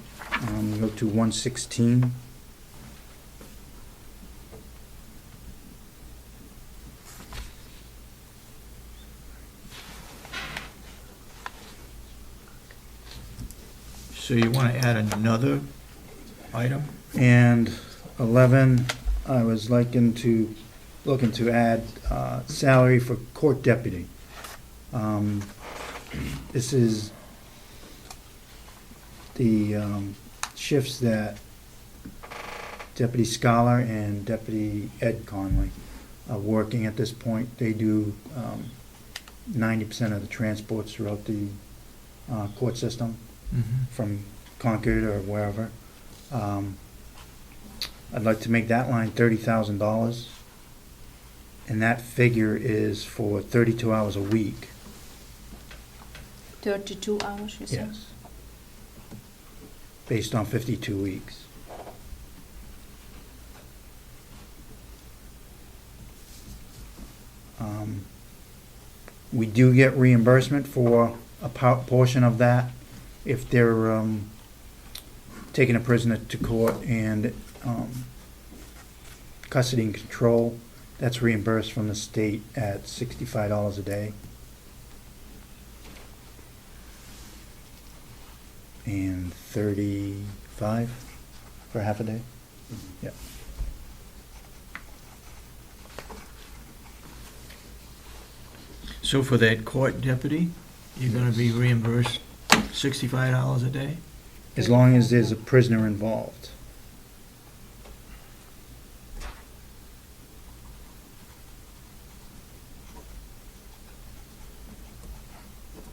Go to 116. So you want to add another item? And 11, I was looking to add salary for court deputy. This is the shifts that Deputy Scholar and Deputy Ed Conley are working at this point. They do 90% of the transports throughout the court system, from Concord or wherever. I'd like to make that line $30,000, and that figure is for 32 hours a week. 32 hours, you said? Yes. Based on 52 weeks. We do get reimbursement for a portion of that if they're taking a prisoner to court and custody and control. That's reimbursed from the state at $65 a day. And 35 for half a day? Yep. So for that court deputy, you're going to be reimbursed $65 a day? As long as there's a prisoner involved.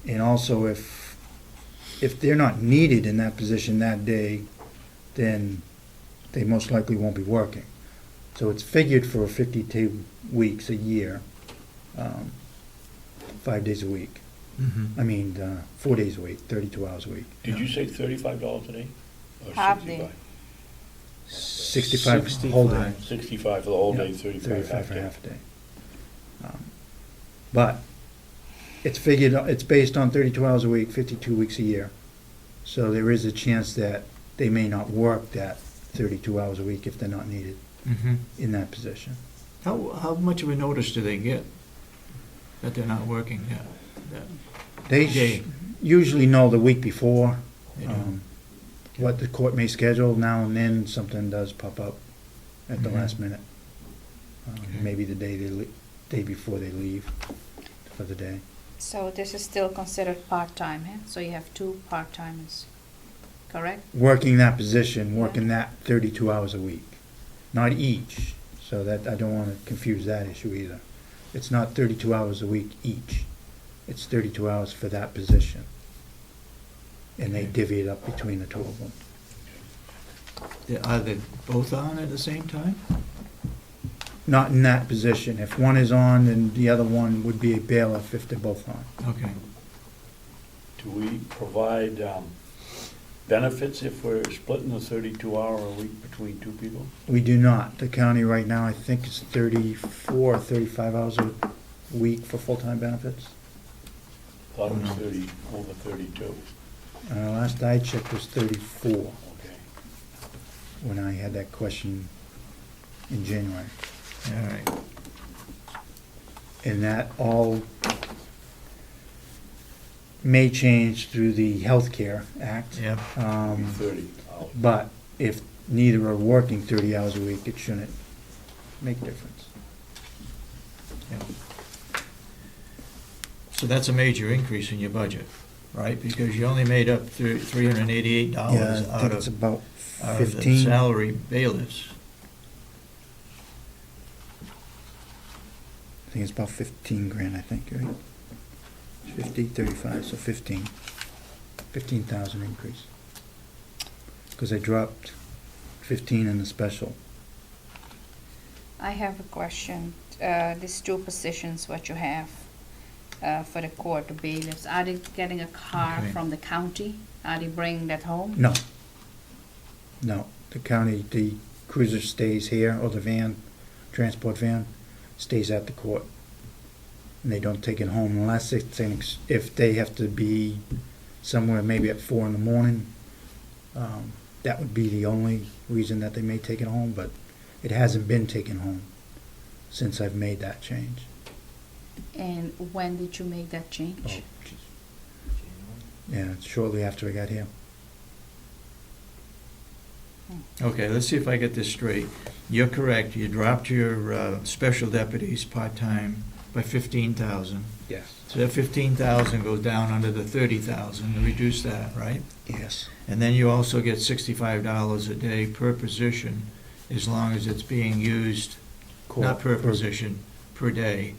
And also if they're not needed in that position that day, then they most likely won't be working. So it's figured for 52 weeks a year, 5 days a week. I mean, 4 days a week, 32 hours a week. Did you say $35 a day? Or Half day. 65 whole day. 65 for the whole day, Yeah, 35 half for day. half a day. But it's figured, it's based on 32 hours a week, 52 weeks a year. So there is a chance that they may not work that 32 hours a week if they're not needed in that position. How much of a notice do they get? that they're not working, that They day. usually know the week before, They do. what the court may schedule. Now and then, something does pop up at the Mhm. last minute. Okay. Maybe the day before they leave for the day. So this is still considered part-time, eh? So you have two part-timers, correct? Working that position, working that 32 hours a week, not each. So that, I don't want to confuse that issue either. It's not 32 hours a week each. It's 32 hours for that position. And they Okay. divvy it up between the two of them. Are they both on at the same time? Not in that position. If one is on, then the other one would be a bailiff if they're both on. Okay. Do we provide benefits if we're splitting the 32-hour a week between two people? We do not. The county right now, I think it's 34 or 35 hours a week for full-time benefits. Thought it was No. 30, over 32. Last I checked was 34 Okay. when I had that question in January. All right. And that all may change through the Healthcare Act. Yep. 30 hours. But if neither are working 30 hours a week, it shouldn't make difference. Yep. So that's a major increase in your budget, right? Because you only made up $388 Yeah, I out think it's of about the 15. salary bailiffs. I think it's about 15 grand, I think, right? 50, 35, so 15. 15,000 increase. Because I dropped 15 in the special. I have a question. These two positions, what you have for the court, the bailiffs, are they getting a car Okay. from the county? Are they bringing that home? No. No, the county, the cruiser stays here, or the van, transport van, stays at the court. And they don't take it home unless it's if they have to be somewhere maybe at 4 in the morning. That would be the only reason that they may take it home, but it hasn't been taken home since I've made that change. And when did you make that Oh, change? geez. Yeah, shortly after I got here. Okay, let's see if I get this straight. You're correct, you dropped your special deputies part-time by 15,000. Yes. So that 15,000 goes down under the 30,000, to reduce that, right? Yes. And then you also get $65 a day per position, as long as it's being used, not per position, per day.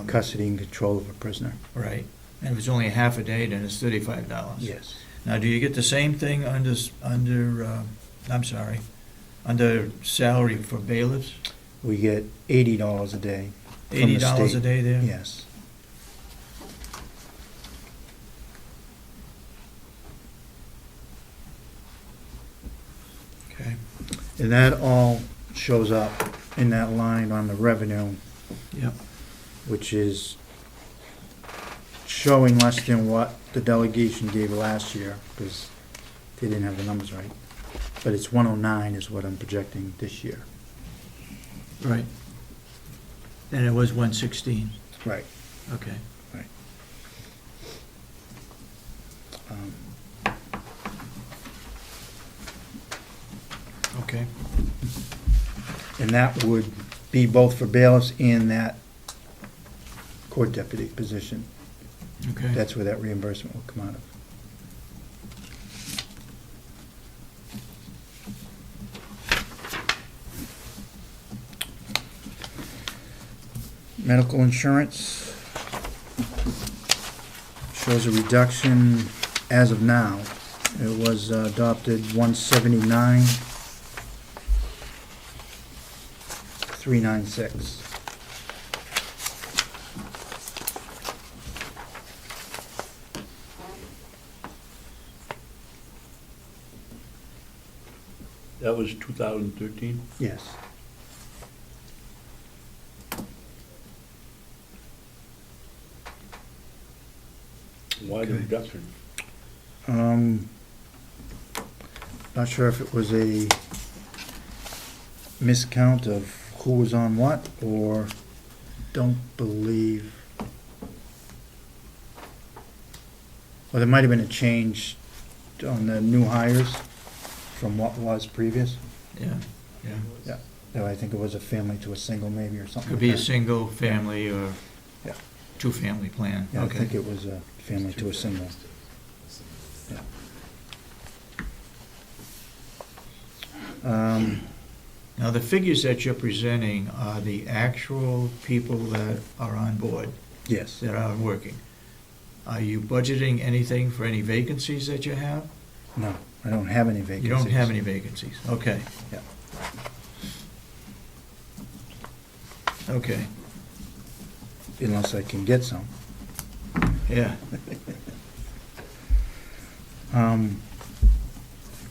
Custody and control of a prisoner. Right. And if it's only a half a day, then it's $35. Yes. Now, do you get the same thing under salary for bailiffs? We get $80 a day. from the $80 a state. day there? Yes. Okay. And that all shows up in that line on the revenue, Yep. which is showing less than what the delegation gave last year, because they didn't have the numbers right. But it's 109 is what I'm projecting this year. Right. And it was 116. Right. Okay. Right. Okay. And that would be both for bailiffs and that court deputy position. Okay. That's where that reimbursement will come out of. Medical insurance shows a reduction as of now. It was adopted 179, 396. That was 2013? Yes. Why the Okay. reduction? Not sure if it was a miscount of who was on what, or don't believe Well, there might have been a change on the new hires from what was previous. Yeah, yeah. Yeah. No, I think it was a family to a single maybe or something Could like be a that. single family or Yeah. two-family plan. Yeah, I Okay. think it was a family to a single. Yeah. Now, the figures that you're presenting are the actual people that are on board, Yes. that are working. Are you budgeting anything for any vacancies that you have? No, I don't have any vacancies. You don't have any vacancies, okay. Yeah. Okay, Unless I can get some. yeah.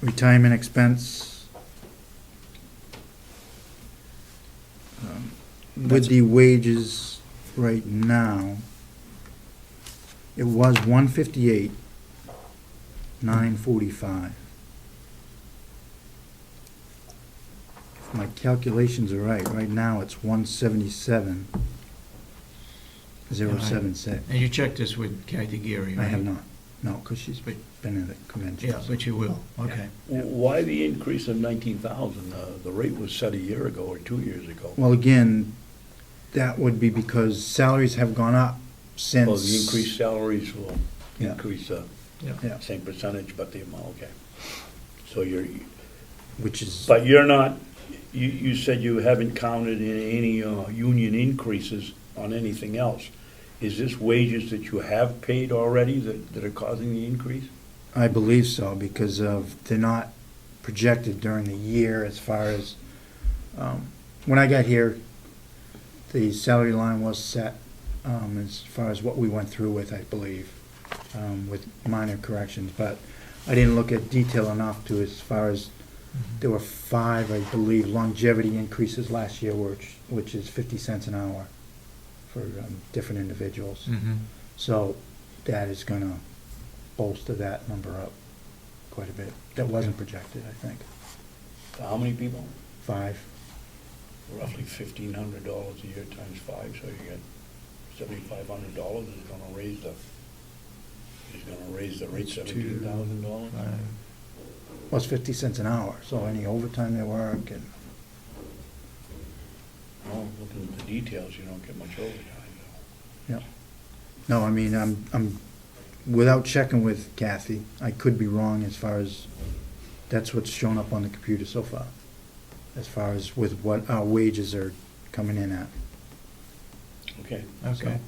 Retirement expense. With the wages right now, it was 158, 945. If my calculations are right now it's 177, 076. And you checked this with Kathy Geary, I right? have not, no, because she's been at the convention. Yeah, but you will, okay. Why the increase of 19,000? The rate was set a year ago or 2 years ago. Well, again, that would be because salaries have gone up since. Well, the increased salaries will Yeah. increase Yeah. Yeah, same percentage, but the amount, okay. So you're, which is, but you're not, you said you haven't counted in any union increases on anything else. Is this wages that you have paid already that are causing the increase? I believe so, because they're not projected during the year as far as, when I got here, the salary line was set as far as what we went through with, I believe, with minor corrections, but I didn't look at detail enough to as far as, there were 5, I believe, longevity increases last year, which is 50 cents an hour for different individuals. Mhm. So that is gonna bolster that number up quite a bit. That wasn't projected, I think. For how many people? 5. Roughly $1,500 a year times 5, so you get $7,500 is gonna raise the rate $17,000. Well, it's 50 cents an hour, so any overtime they work and, Well, looking at the details, you don't get much overtime. yeah. No, I mean, I'm, without checking with Kathy, I could be wrong as far as, that's what's shown up on the computer so far, as far as with what our wages are coming in at. Okay. Okay.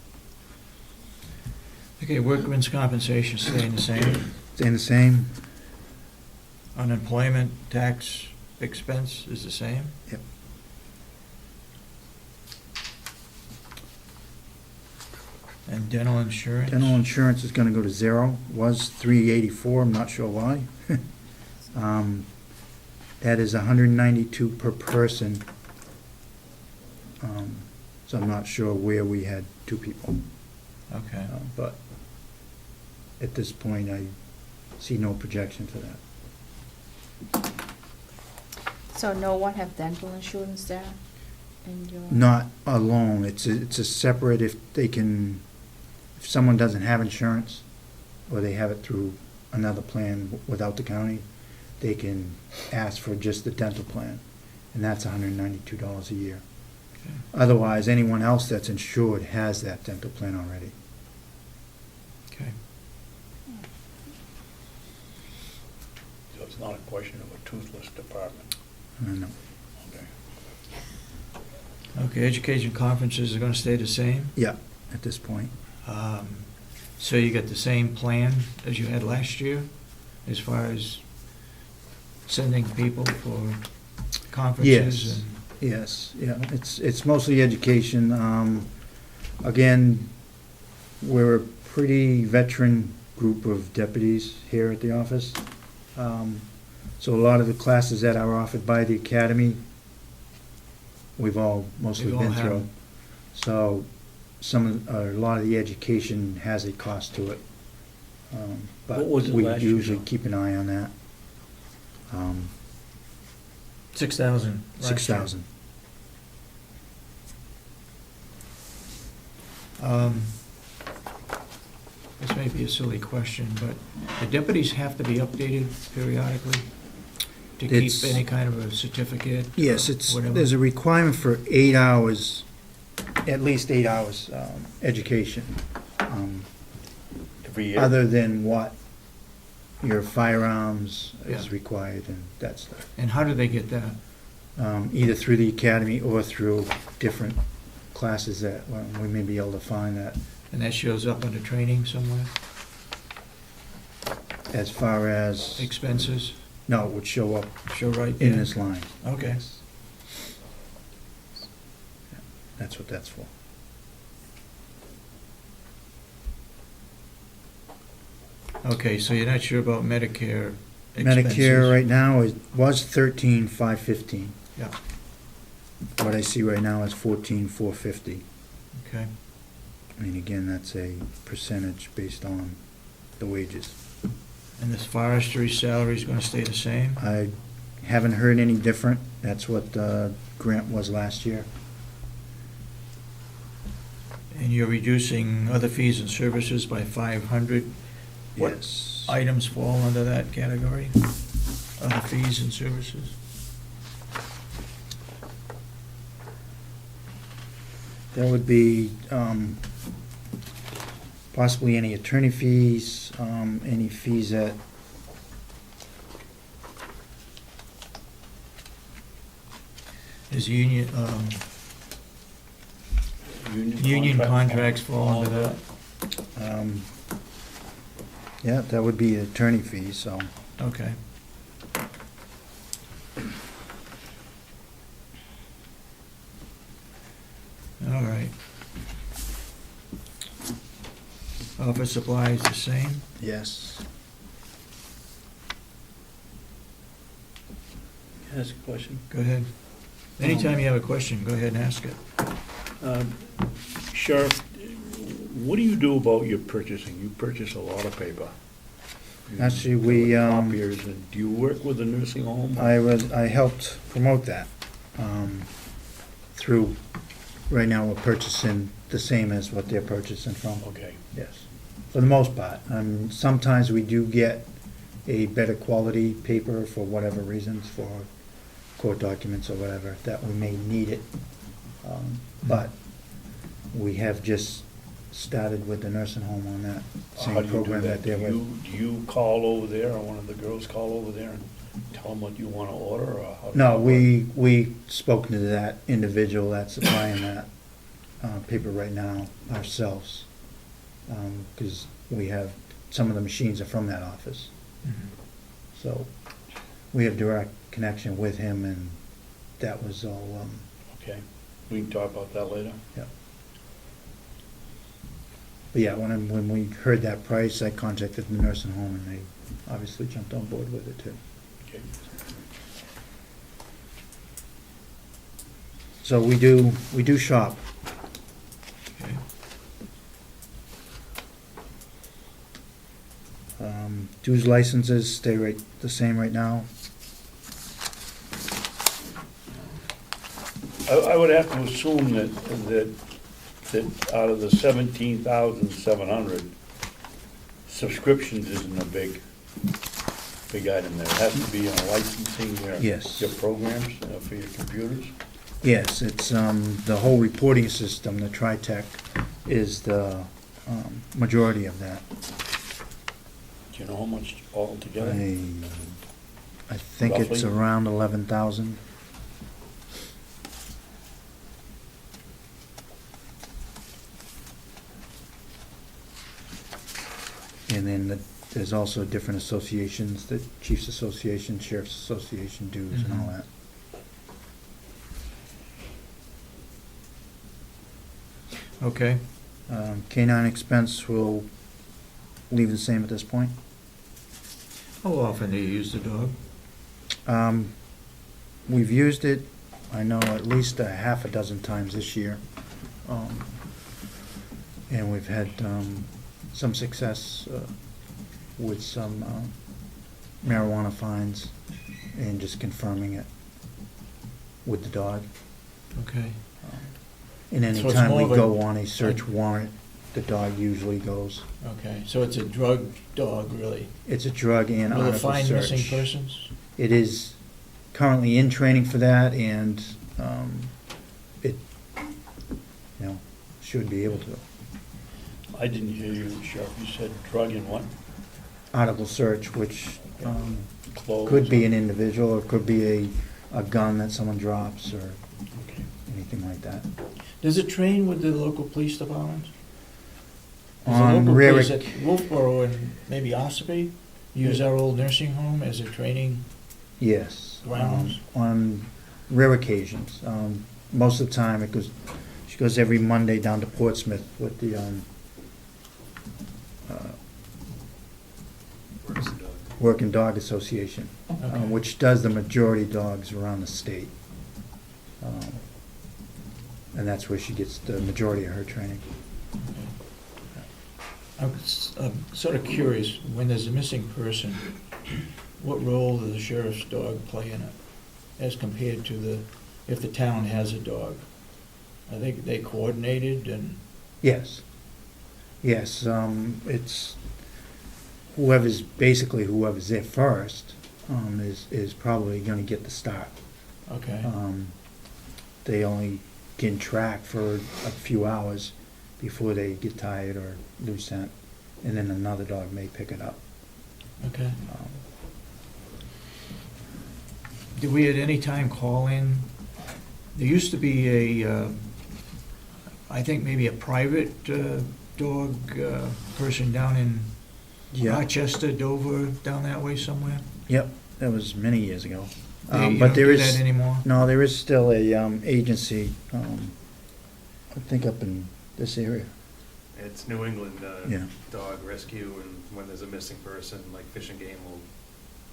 Okay, workman's compensation staying the same. Staying the same? Unemployment tax expense is the same. Yep. And dental insurance? Dental insurance is gonna go to 0, was 384, I'm not sure why. That is 192 per person. So I'm not sure where we had 2 people. Okay. But at this point, I see no projection for that. So no one have dental insurance there? In your? Not alone, it's a separate, if someone doesn't have insurance, or they have it through another plan without the county, they can ask for just the dental plan, and that's $192 a year. Okay. Otherwise, anyone else that's insured has that dental plan already. Okay. So it's not a question of a toothless department. I know. Okay. Okay, education conferences are gonna stay the same. Yeah, at this point. So you got the same plan as you had last year, as far as sending people for conferences? Yes. and- Yes, yeah, it's mostly education. Again, we're a pretty veteran group of deputies here at the office. So a lot of the classes that are offered by the academy, we've all mostly We've all been had through. them. So a lot of the education has a cost to it. But What was it we last year, usually though? keep an eye on that. 6,000. last year. 6,000. As this may be a silly question, but the deputies have to be updated periodically to keep It's- any kind of a certificate? Yes, or it's, whatever? there's a requirement for 8 hours, at least 8 hours, education. Every year? Other than what your firearms is Yeah. required and that stuff. And how do they get that? Either through the academy or through different classes that, well, we may be able to find that. And that shows up under training somewhere? As far as, Expenses? no, it would show up Show right in there? this line. Okay. Yes. Yeah, that's what that's for. Okay, so you're not sure about Medicare expenses? Medicare right now was 13,515. Yeah, What I see right now is 14,450. okay. I mean, again, that's a percentage based on the wages. And this forestry salary is gonna stay the same? I haven't heard any different. That's what the grant was last year. And you're reducing other fees and services by 500? What Yes. items fall under that category? Other fees and services? That would be possibly any attorney fees, any fees that, Is union, union contracts fall under that? yeah, that would be attorney fees, so. Okay. All right. Office supplies the same? Yes. Can I ask a question? Go ahead. Anytime you have a question, go ahead and ask it. Sheriff, what do you do about your purchasing? You purchase a lot of paper. You Actually, do we, copiers, and do you work with a nursing home? I helped promote that, through, right now, we're purchasing the same as what they're purchasing from. Okay. Yes, for the most part. Sometimes we do get a better quality paper for whatever reasons, for court documents or whatever, that we may need it. But we have just started with the nursing home on that How same do you do program that? that they're with. Do you call over there, or one of the girls call over there and tell them what you want to order, or how? does No, that work? we spoke to that individual that's supplying that paper right now ourselves. Because we have, some of the machines are from that office. So we have direct connection with him, and that was all, Okay, we can talk about that later. yeah. But yeah, when we heard that price, I contacted the nursing home, and they obviously jumped on board with it too. Okay. So we do shop. Okay. Dues licenses stay the same right now. I would have to assume that out of the 17,700, subscriptions isn't a big item there. It has to be on licensing Yes. your programs for your computers. Yes, it's, the whole reporting system, the TriTech, is the majority of that. Do you know how much altogether? I think it's Roughly? around 11,000. And then there's also different associations, the Chiefs Association, Sheriff's Association dues and all Mhm. that. Okay. Canine expense will leave the same at this point. How often do you use the dog? We've used it, I know, at least a half a dozen times this year. And we've had some success with some marijuana fines and just confirming it with the dog. Okay. And So it's anytime more we of a- go on a search warrant, the dog usually goes. Okay, so it's a drug dog, really? It's a drug and Will it article find missing search. persons? It is currently in training for that, and it, should be able to. I didn't hear you, Sheriff, you said drug and what? Article search, which Clothes? could be an individual, or could be a gun that someone drops, or Okay. anything like that. Does it train with the local police departments? Does the On local rare, police at Wolfboro and maybe Ossipee use our old nursing home as a training? yes. Grounds? On rare occasions. Most of the time, she goes every Monday down to Portsmouth with the, Working Dog Association, Okay. which does the majority of dogs around the state. And that's where she gets the majority of her training. I'm sort of curious, when there's a missing person, what role does the sheriff's dog play in it as compared to if the town has a dog? Are they coordinated and, Yes. Yes, it's whoever's there first, is probably gonna get the start. okay, They only can track for a few hours before they get tired or lose scent, and then another dog may pick it up. okay. Do we at any time call in? There used to be I think maybe a private dog person down in Yeah, Rochester, Dover, down that way somewhere? yep, that was many years ago. You But don't there do is, that anymore? no, there is still a agency, I think up in this area. It's New England Yeah. Dog Rescue, and when there's a missing person, like Fish and Game will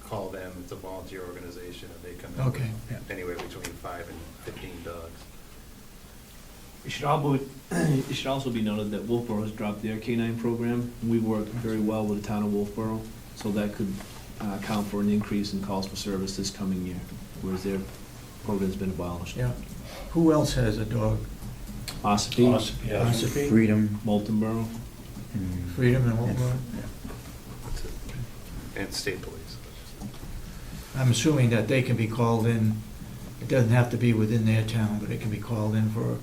call them. It's a volunteer organization, and they come in Okay. with anywhere between 5 and 15 dogs. It should also be noted that Wolfboro has dropped their canine program. We work very well with the town of Wolfboro, so that could account for an increase in calls for service this coming year, whereas their program's been abolished. Yeah. Who else has a dog? Ossipee, Yeah. Ossipee? Freedom. Moultonboro. and- Freedom and Wolfboro? That's it. And state police. I'm assuming that they can be called in, it doesn't have to be within their town, but it can be called in for,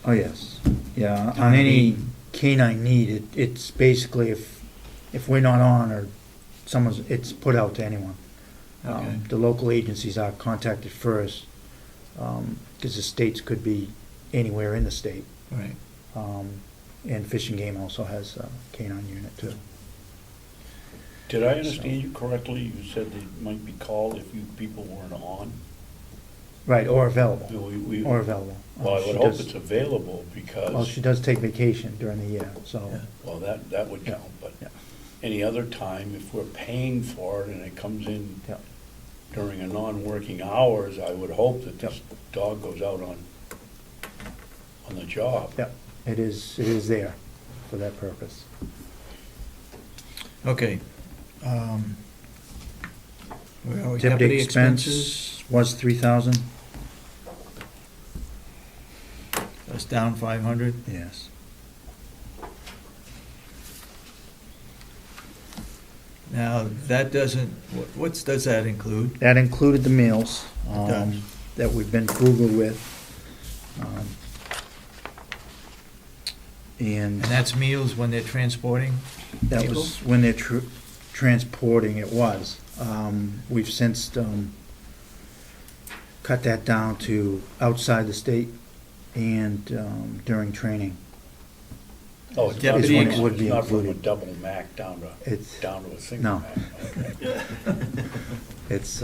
Oh, yes, yeah, on any canine need, it's basically if we're not on or it's put out to anyone. okay, The local agencies are contacted first, because the states could be anywhere in the state. right. And Fish and Game also has a canine unit too. Did I understand you correctly? You said they might be called if you people weren't on? Right, or available, We- or available. Well, I She would hope does- it's available Well, because, she does take vacation during the year, so, Yeah. well, that would Yeah, count, but yeah. any other time, if we're paying for it and it comes in yeah. during a non-working hours, I would hope that this dog goes out on the job. Yeah, it is there for that purpose. Okay. Where are we? Deputy expense was 3,000. That's down 500. Yes. Now, that doesn't, what does that include? That included the meals, It does. that we've been frugal with. Um, And And that's meals when they're transporting? that people? was when they're transporting, it was. We've since cut that down to outside the state and during training. Oh, it's not Deputy from- ex- would be it's not from a included. double Mac down to a single No. Mac, okay. It's,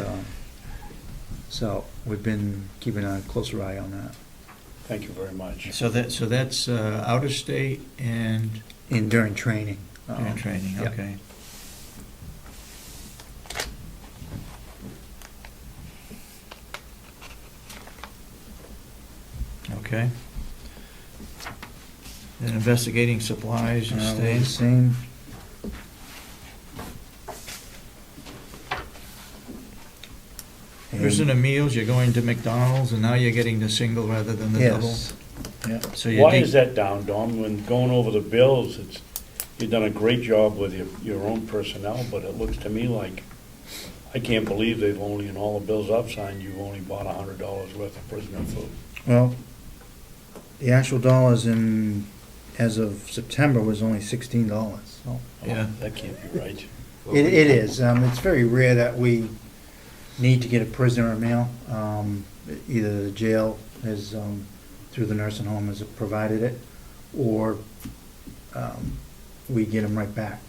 so we've been keeping a closer eye on that. Thank you very much. So that's out of state and And during training. training, yeah. okay. Okay. And investigating supplies and We're the staying. same. Prison and meals, you're going to McDonald's and now you're getting the single rather than the double? Yes, Yeah. So you Why think- is that down, Dom? When going over the bills, you've done a great job with your own personnel, but it looks to me like, I can't believe they've only, in all the bills I've signed, you've only bought $100 worth of prisoner food. Well, the actual dollars as of September was only $16, so. Yeah. That can't be right. It is. It's very rare that we need to get a prisoner of mail. Either the jail has, through the nursing home, has provided it, or we get them right back.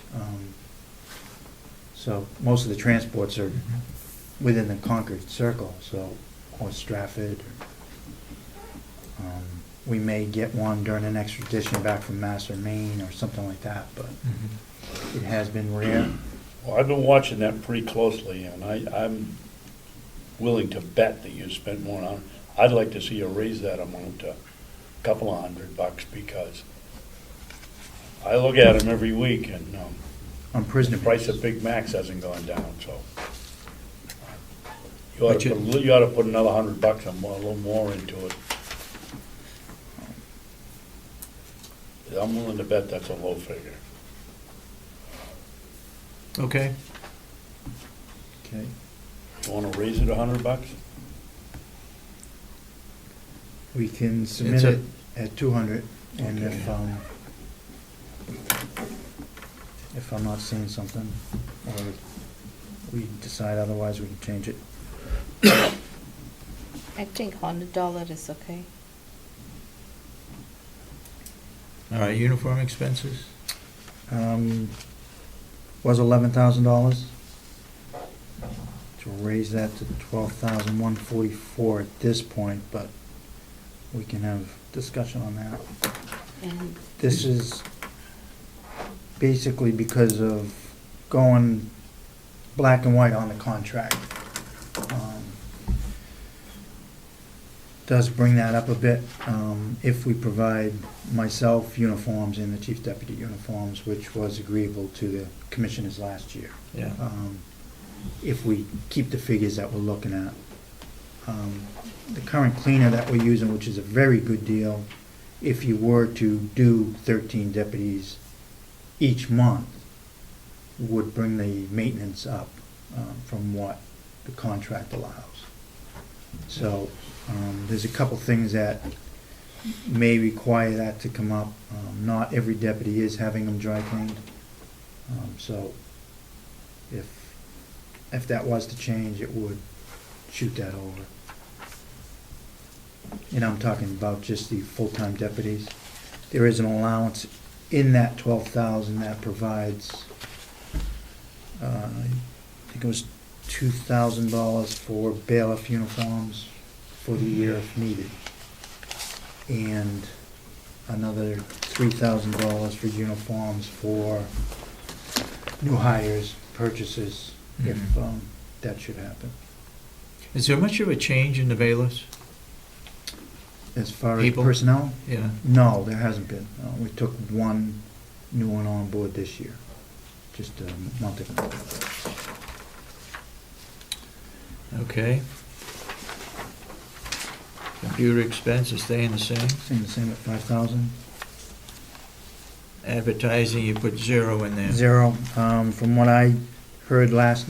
So most of the transports are within the Concord circle, so, or Stratford. We may get one during an extradition back from Mass or Maine or something like that, but it has been rare. Well, I've been watching that pretty closely, and I'm willing to bet that you spent more on, I'd like to see you raise that amount to a couple of $100, because I look at them every week, and On the prisoner. price of Big Macs hasn't gone down, so. You ought But to you- put, you ought to put another $100 or more, a little more into it. I'm willing to bet that's a low figure. Okay, Okay. You wanna raise it $100? We can It's submit a- it at 200, and Okay. if I'm not seeing something, or we decide otherwise, we can change it. I think $100 is okay. all right, uniform expenses? Was $11,000. To raise that to 12,144 at this point, but we can have discussion on that. And This is basically because of going black and white on the contract. Does bring that up a bit. If we provide myself uniforms and the chief deputy uniforms, which was agreeable to the commissioners last year. Yeah. If we keep the figures that we're looking at. The current cleaner that we're using, which is a very good deal, if you were to do 13 deputies each month, would bring the maintenance up from what the contract allows. So there's a couple things that may require that to come up. Not every deputy is having them dry cleaned. So if that was to change, it would shoot that over. And I'm talking about just the full-time deputies. There is an allowance in that 12,000 that provides, I think it was $2,000 for bailiff uniforms for the year if needed. And another $3,000 for uniforms for new hires, purchases, if that should happen. Is there much of a change in the bailiffs? As far as People? personnel, Yeah. no, there hasn't been. We took one new one on board this year, just a month ago. Okay. Computer expense is staying the same. Same, the same at 5,000. Advertising, you put 0 in there. 0. From what I heard last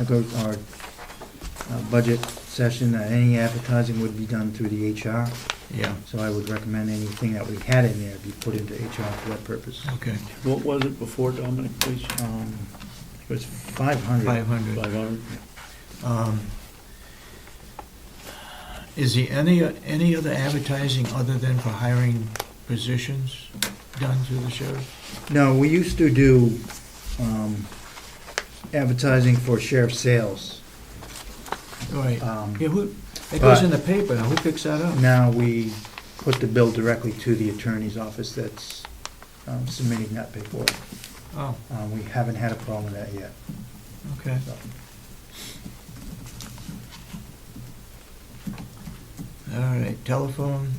budget session, any advertising would be done through the HR. Yeah, So I would recommend anything that we had in there be put into HR for that purpose. okay. What was it before, Dominic, please? It was 500. 500. 500? Is there any other advertising other than for hiring positions done through the sheriff? No, we used to do advertising for sheriff sales. Right. Um, Yeah, it goes but- in the paper, now who picks that up? Now we put the bill directly to the attorney's office that's submitting that paperwork. Oh, We haven't had a problem with that yet. okay. So. All right, telephone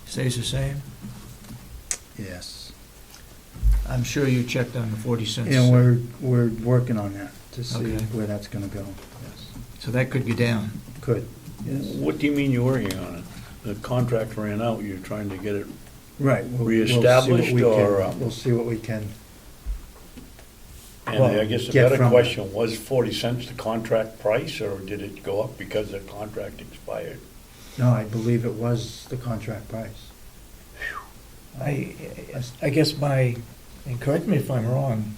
stays the same? Yes. I'm sure you checked on the 40 cents. And we're working on that to see Okay. where that's gonna go. Yes. So that could go down. Could, yes. What do you mean you're working on it? the contract ran out, you're trying to get it, Right. Reestablished or, We'll see what we can, and I guess the Get better from- question, was 40 cents the contract price, or did it go up because the contract expired? no, I believe it was the contract price. I guess and correct me if I'm wrong,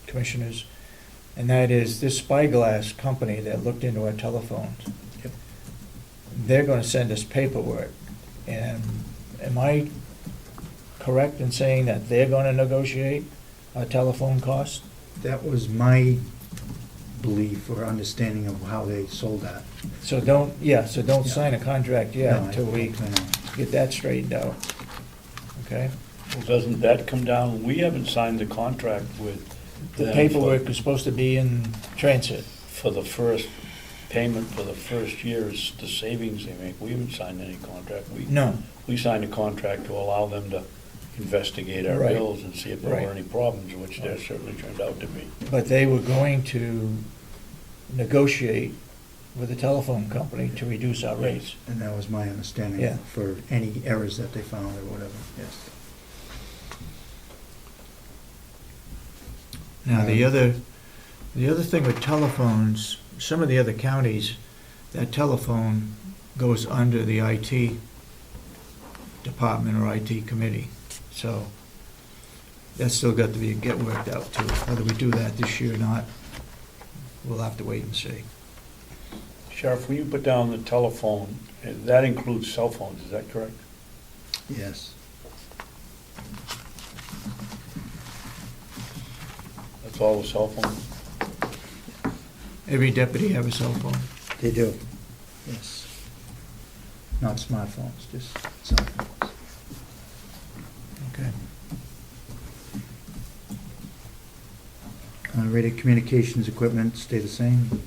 commissioners, and that is this Spyglass company that looked into our telephones. Yep. They're gonna send us paperwork, and am I correct in saying that they're gonna negotiate our telephone costs? That was my belief or understanding of how they sold that. So don't Yeah. sign a contract No, yet I until we don't plan on. get that straightened out. Okay? Well, doesn't that come down, we haven't signed the contract with The them paperwork is supposed to be in transit. for the first payment for the first year's, the savings they make. We haven't signed any contract. No. We signed a contract to allow them to investigate our Right. bills and see if there Right. were any problems, which there certainly turned out to be. But they were going to negotiate with the telephone company to reduce our rates. And that was my understanding Yeah. for any errors that they found or whatever, yes. Now, the other thing with telephones, some of the other counties, that telephone goes under the IT department or IT committee. So that's still got to get worked out too. Whether we do that this year or not, we'll have to wait and see. Sheriff, when you put down the telephone, that includes cell phones, is that correct? Yes. That's all the cell phones? Every deputy have a cell phone? They do, yes. Not smartphones, just cell phones. Okay. Rated communications equipment stay the same.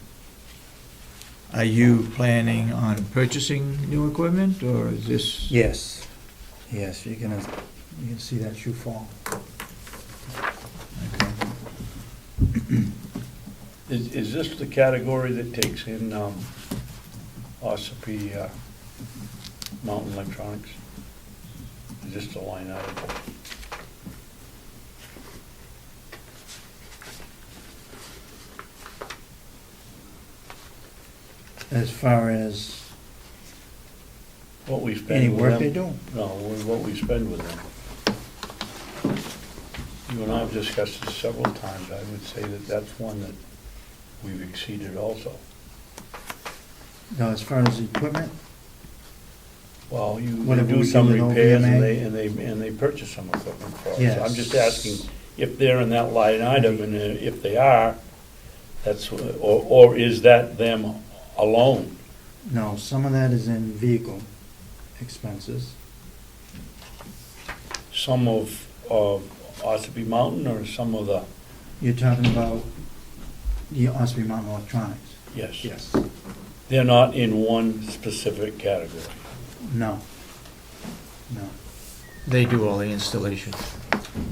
Are you planning on purchasing new equipment, or is this? Yes, yes, you can see that shoe fall. Okay. Is this the category that takes in Ossipee Mountain Electronics? Is this the line item? As far as What we spend any with work them? they do? No, what we spend with them. You and I have discussed this several times. I would say that that's one that we've exceeded also. No, as far as equipment, Well, you Whatever do we some do with repairs and OVMA. they purchase some equipment for us. Yes. I'm just asking if they're in that line item, and if they are, that's, or is that them alone? no, some of that is in vehicle expenses. Some of Ossipee Mountain, or some of the, You're talking about the Ossipee Mountain Electronics? yes. Yes. They're not in one specific category. No. No. They do all the installation?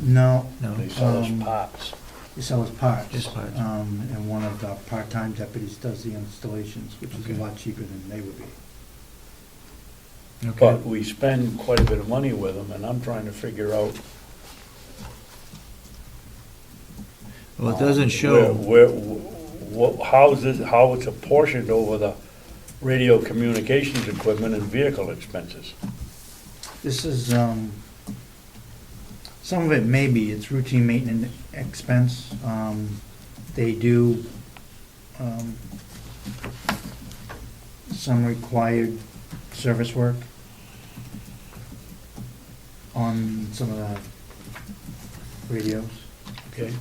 No. No? They sell us Um, parts. They sell us parts. Just parts. And one of the part-time deputies does the installations, which is Okay. a lot cheaper than they would be. Okay. But we spend quite a bit of money with them, and I'm trying to figure out. Well, it doesn't show. How it's apportioned over the radio communications equipment and vehicle expenses. This is, some of it may be, it's routine maintenance expense. They do, some required service work on some of the radios. Okay.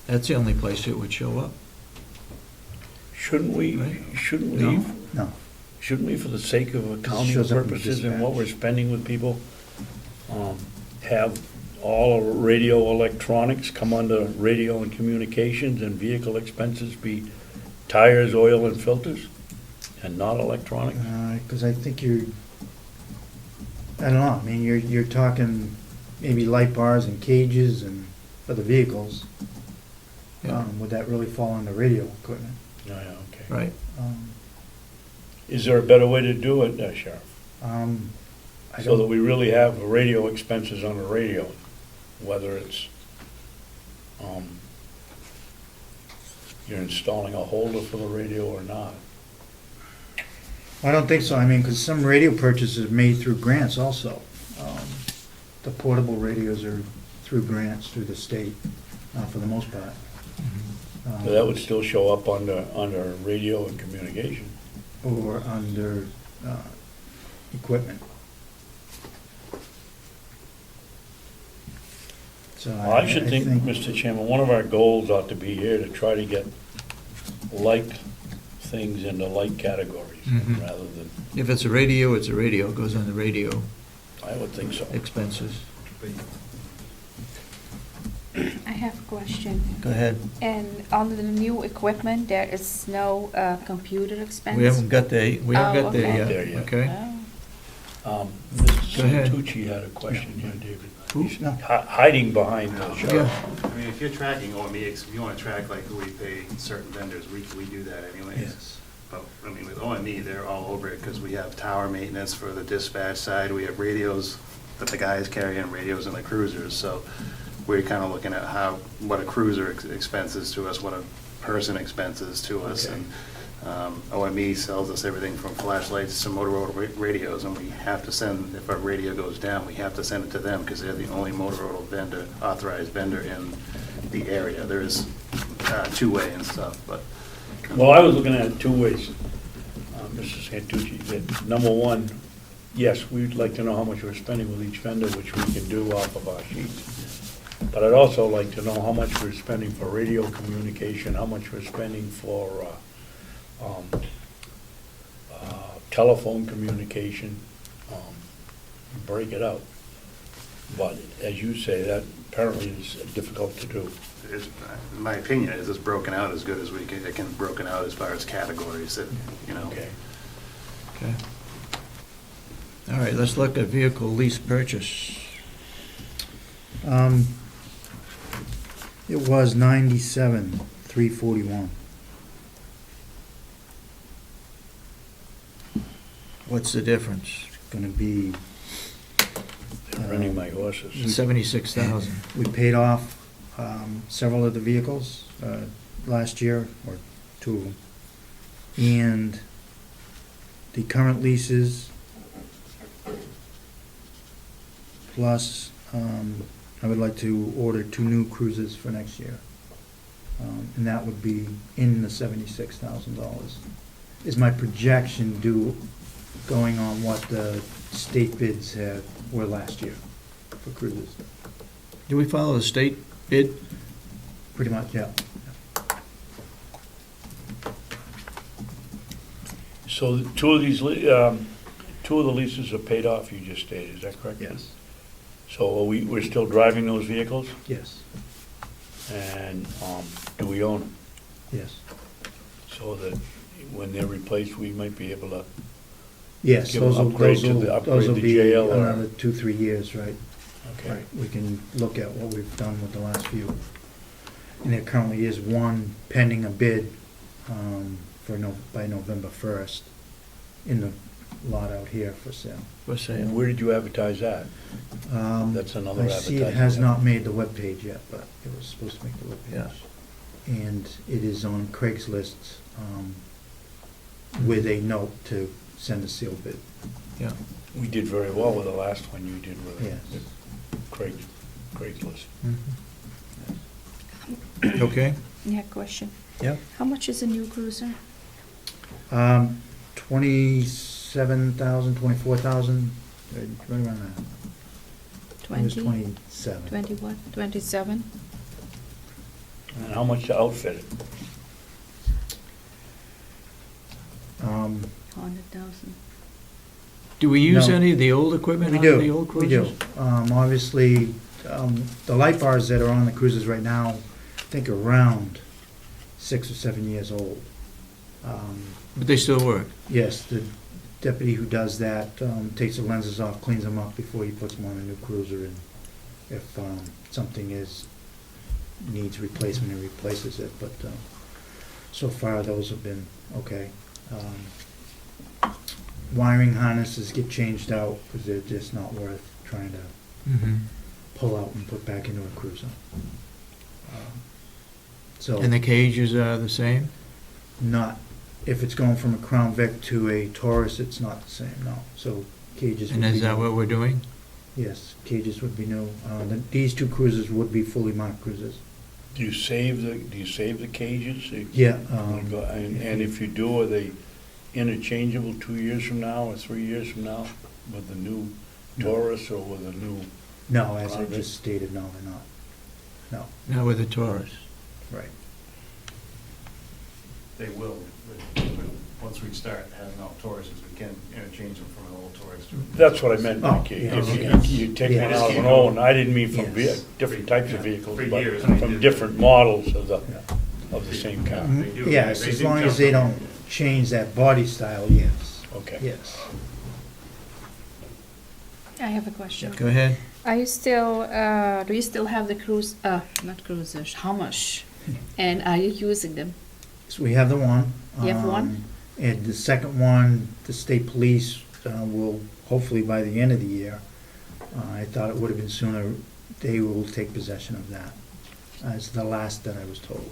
That's the only place it would show up. Shouldn't we, Right. shouldn't No. we, No, shouldn't we, for the sake of accounting shows up in purposes and what we're dispatch. spending with people, have all radio electronics come under radio and communications, and vehicle expenses be tires, oil, and filters, and not electronic? because I think I don't know, I mean, you're talking maybe light bars and cages and for the vehicles. Yeah. Would that really fall on the radio equipment? Yeah, okay. Right. Um, Is there a better way to do it, Sheriff? I So that don't, we really have radio expenses on the radio, whether it's, you're installing a holder for the radio or not. I don't think so, I mean, because some radio purchases are made through grants also. The portable radios are through grants, through the state, for the most part. So that would still show up under radio and communication. Or under equipment. So Well, I should think, Mr. Chairman, one of our goals ought to be here to try to get like things into like categories, Mhm. rather than, If it's a radio, it's a radio, it goes on the radio I would think so. expenses. I have a question. Go ahead. And on the new equipment, there is no computer expense? We haven't got there, we haven't got Oh, there okay. yet, There okay? Oh. Mrs. Go ahead. Santucci had a question here, David. Who? He's hiding behind the sheriff. Yeah. I mean, if you're tracking OME, if you want to track like who we pay certain vendors, we do that anyways. Yes. But, I mean, with OME, they're all over it because we have tower maintenance for the dispatch side, we have radios that the guys carry and radios in the cruisers, so we're kind of looking at what a cruiser expenses to us, what a person expenses to us, Okay. and OME sells us everything from flashlights to Motorola radios, and we have to send, if our radio goes down, we have to send it to them because they're the only Motorola vendor, authorized vendor in the area. There's two-way and stuff, but. Well, I was looking at it two ways, Mr. Santucci, that number one, yes, we'd like to know how much we're spending with each vendor, which we can do off of our sheets. But I'd also like to know how much we're spending for radio communication, how much we're spending for telephone communication, break it out. But as you say, that apparently is difficult to do. In my opinion, is it's broken out as good as it can broken out as far as categories that, you know. Okay. Okay. All right, let's look at vehicle lease purchase. It was 97,341. What's the difference? Gonna be, They're running my horses. 76,000. we paid off several of the vehicles last year, or two of them. And the current leases, plus I would like to order 2 new cruisers for next year. And that would be in the $76,000. Is my projection due, going on what the state bids were last year for cruisers? Do we follow the state bid? Pretty much, yeah. So two of the leases are paid off, you just stated, is that correct? Yes. So we're still driving those vehicles, Yes, and do we own them? yes. So that when they're replaced, we might be able to, Yes, Give them those will, upgrade those to will, the- upgrade those will the be jail or- another 2-3 years, right? okay. Right, we can look at what we've done with the last few. And there currently is one pending a bid by November 1st in the lot out here for sale. For And sale. where did you advertise that? That's another I see it advertising has effort. not made the webpage yet, but it was supposed to make the webpage. Yeah. And it is on Craigslist with a note to send a sealed bid. Yeah. We did very well with the last one you did with Yes. Craigslist. Okay? Yeah, question. Yep. How much is a new cruiser? 27,000, 24,000, right around that. It was 20? 27. 20 what? 27? And how much to outfit it? 100,000. Do we use No. any of the old equipment We on do, the old we do. cruisers? Obviously, the light bars that are on the cruisers right now, I think are around 6 or 7 years old. But they still work? Yes, the deputy who does that takes the lenses off, cleans them up before he puts them on a new cruiser, and if something is needs replacement, it replaces it, but so far those have been okay. Wiring harnesses get changed out because they're just not worth trying to pull out and put back into a cruiser. So And the cages are the same? not, if it's going from a Crown Vic to a Taurus, it's not the same, no. So cages would And be. is that what we're doing? Yes, cages would be new. These two cruisers would be fully marked cruisers. Do you save the cages? Yeah. And if you do, are they interchangeable 2 years from now or 3 years from now with the new Taurus or with the new? No, as I Crown Vic? just stated, no, they're not. No, Not with the Taurus. right. They will, once we start having out Tauruses, we can interchange them from an old Taurus to. That's what I meant, Oh, Mike. yeah, If okay. you take one Yeah. out of an old, and I didn't mean from Yes. different types of vehicles, For but years, we from did. different models of the Yeah. same car. They do- Yes, they as do long as jump they from- don't change that body style, yes, Okay. yes. I have a question. Go ahead. Are you still, do you still have the not cruisers, Hummus? And are you using them? So we have the one. You have one? And the second one, the state police will, hopefully by the end of the year, I thought it would have been sooner, they will take possession of that. It's the last that I was told.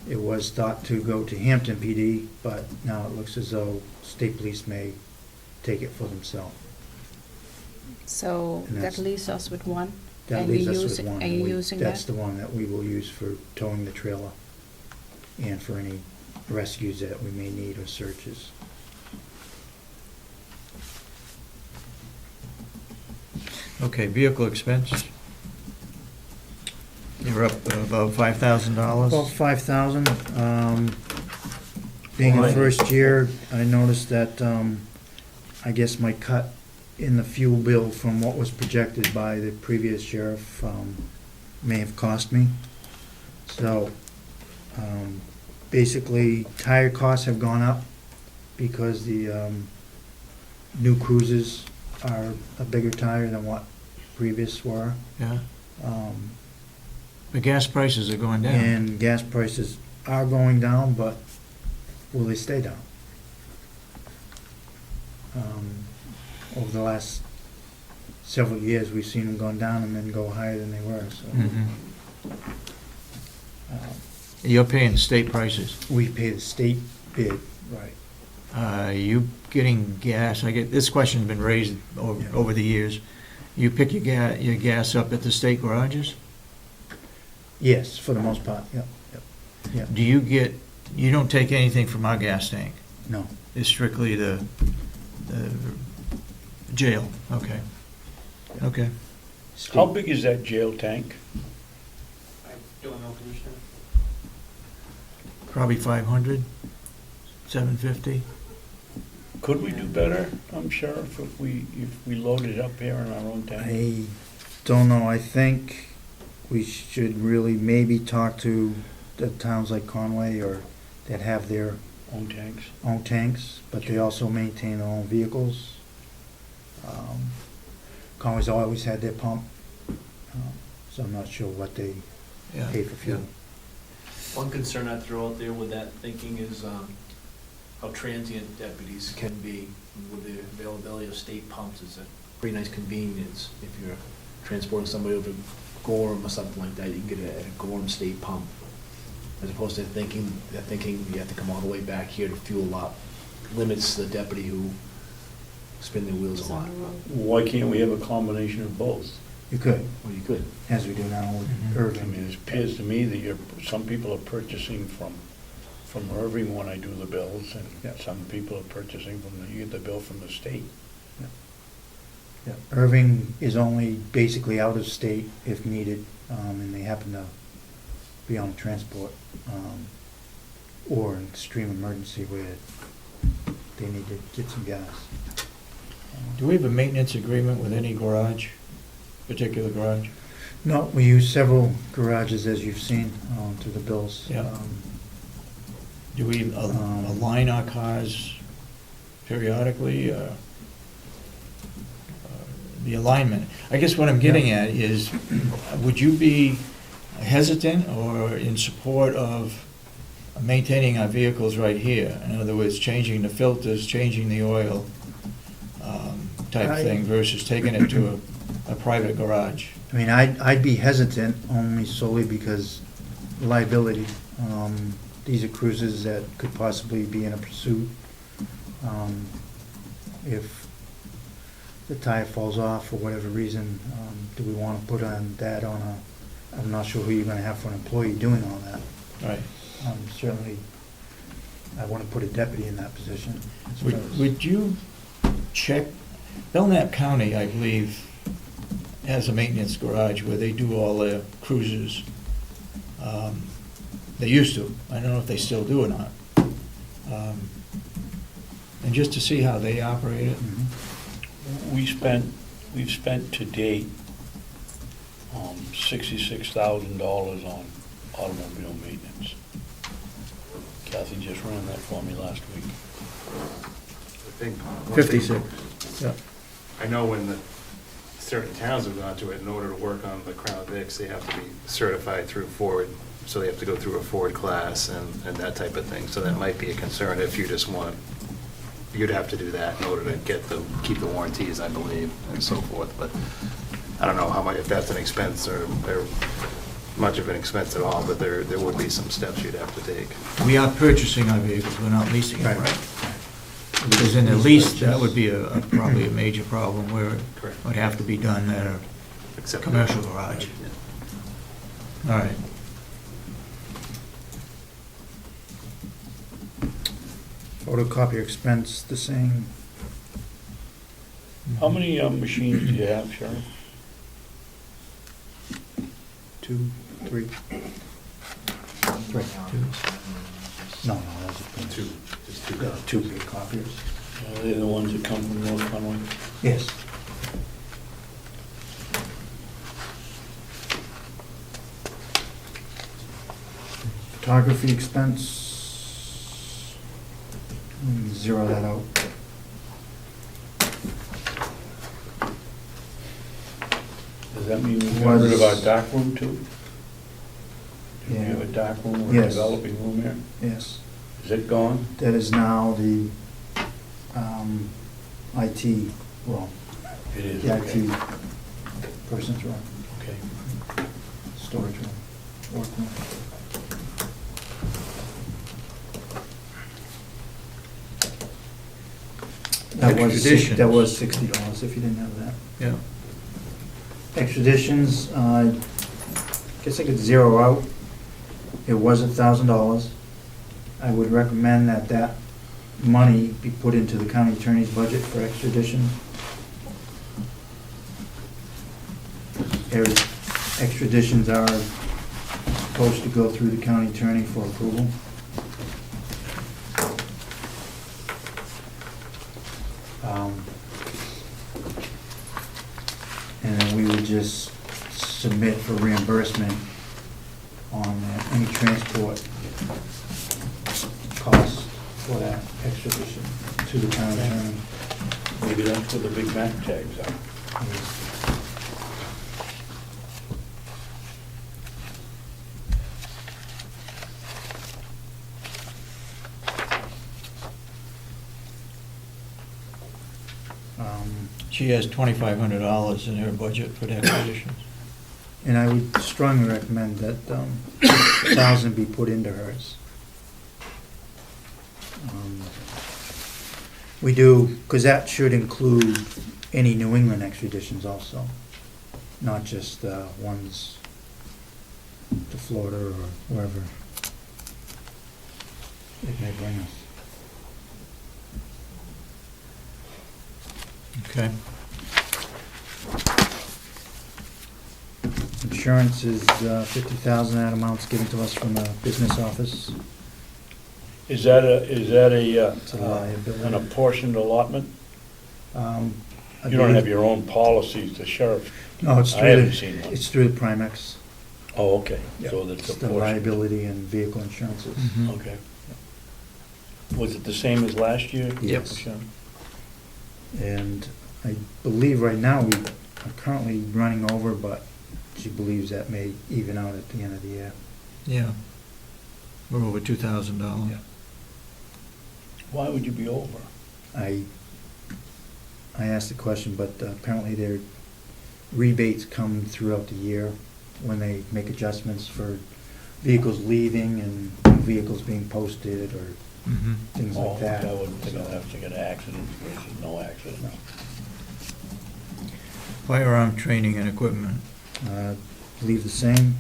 It was thought to go to Hampton PD, but now it looks as though state police may take it for themselves. So And that that's- leaves us with one? That And leaves you us use with it- one. are you We- using That's that? the one that we will use for towing the trailer and for any rescues that we may need or searches. Okay, vehicle expense. You're up about $5,000. About 5,000. Being the first year, I noticed that, I guess my cut in the fuel bill from what was projected by the previous sheriff, may have cost me. So, basically, tire costs have gone up because the, new cruisers are a bigger tire than what previous were. Yeah, Um, the gas prices are going down. And gas prices are going down, but will they stay down? Over the last several years, we've seen them going down and then go higher than they were, so. Mhm. uh, You're paying state prices. We pay the state bid, right. You getting gas, this question's been raised Yeah. over the years. You pick your gas up at the state garages? Yes, for the most part, yep, yep. Do you don't take anything from our gas tank? No, It's strictly the jail, okay. Okay. How big is that jail tank? I don't know, Commissioner. Probably 500, 750? Could we do better, Sheriff, if we loaded up here in our own tank? I don't know, I think we should really maybe talk to the towns like Conway or that have their Own tanks? own tanks, but they also maintain their own vehicles. Conway's always had their pump, so I'm not sure what they Yeah. pay for fuel. One concern I'd throw out there with that thinking is how transient deputies can be with the availability of state pumps is a pretty nice convenience. If you're transporting somebody over to Gorham or something like that, you can get it at a Gorham state pump. As opposed to thinking you have to come all the way back here to fuel up, limits the deputy who spin their wheels a lot. Why can't we have a combination of both? You could, Well, you could. as we do now with Mhm. I Irving. mean, it appears to me that some people are purchasing from Irving when I do the bills, and Yeah. some people are purchasing you get the bill from the state. Yeah. Irving is only basically out of state if needed, and they happen to be on transport, or an extreme emergency where they need to get some gas. Do we have a maintenance agreement with any garage, particular garage? No, we use several garages, as you've seen, through the bills. Yeah. Do we align our cars periodically? The alignment. I guess what I'm getting at is, would you be hesitant or in support of maintaining our vehicles right here? In other words, changing the filters, changing the oil, type thing versus taking it to a private garage? I mean, I'd be hesitant only solely because liability. These are cruisers that could possibly be in a pursuit. If the tire falls off for whatever reason, do we want to put on that on a, I'm not sure who you're going to have for an employee doing all that. Right. Certainly, I want to put a deputy in that position. I suppose. Would you check, Belknap County, I believe, has a maintenance garage where they do all their cruises. They used to. I don't know if they still do or not. And just to see how they operate it. We've spent to date $66,000 on automobile maintenance. Kathy just ran that for me last week. I think 56, yeah. I know when the certain towns have gone to it, in order to work on the Crown Vics, they have to be certified through Ford, so they have to go through a Ford class and that type of thing. So that might be a concern if you just want, you'd have to do that in order to keep the warranties, I believe, and so forth. But I don't know how much, if that's an expense or much of an expense at all, but there would be some steps you'd have to take. We are purchasing our vehicles, we're not leasing them, Right. right? Because in the lease, that would be probably a major problem where it Correct. would have to be done at a Except commercial garage. Yeah. All right. Photocopier expense, the same. How many machines do you have, Sharon? 2, 3. No, those are Two, just two. two big copiers. They're the ones that come from North Conway? Yes. Photography expense, zero that out. Does that mean we got rid of our dark room too? Do we Yeah. have a dark room or a Yes. developing room here? Yes. Is it gone? That is now the IT, well, It is, the okay. IT person's room, Okay. storage room, work room. That was $60 if you didn't have that. Yeah. Extraditions, guess I could zero out. It was $1,000. I would recommend that money be put into the county attorney's budget for extradition. Extraditions are supposed to go through the county attorney for approval. And then we would just submit for reimbursement on any transport costs for that extradition to the county attorney. Maybe that's where the Big Mac tags are. She has $2,500 in her budget for the expeditions. And I would strongly recommend that 1,000 be put into hers. We do, because that should include any New England extraditions also, not just ones to Florida or wherever it may bring us. Okay. Insurance is 50,000, that amount's given to us from the business office. Is that It's a liability. an apportioned allotment? I You don't have believe- your own policies, the sheriff? No, it's I through haven't seen one. it's through the Primex. Oh, okay, Yeah. so that's It's the apportioned. liability and vehicle insurances. Okay. Was it the same as last year? Yep. Sharon? And I believe right now we are currently running over, but she believes that may even out at the end of the year. Yeah. We're over $2,000. Yeah. Why would you be over? I asked the question, but apparently their rebates come throughout the year when they make adjustments for vehicles leaving and vehicles being posted or Mm-hmm. things like that. I wouldn't think I'd have to get an accident versus no accident. No. Firearm training and equipment. Leave the same.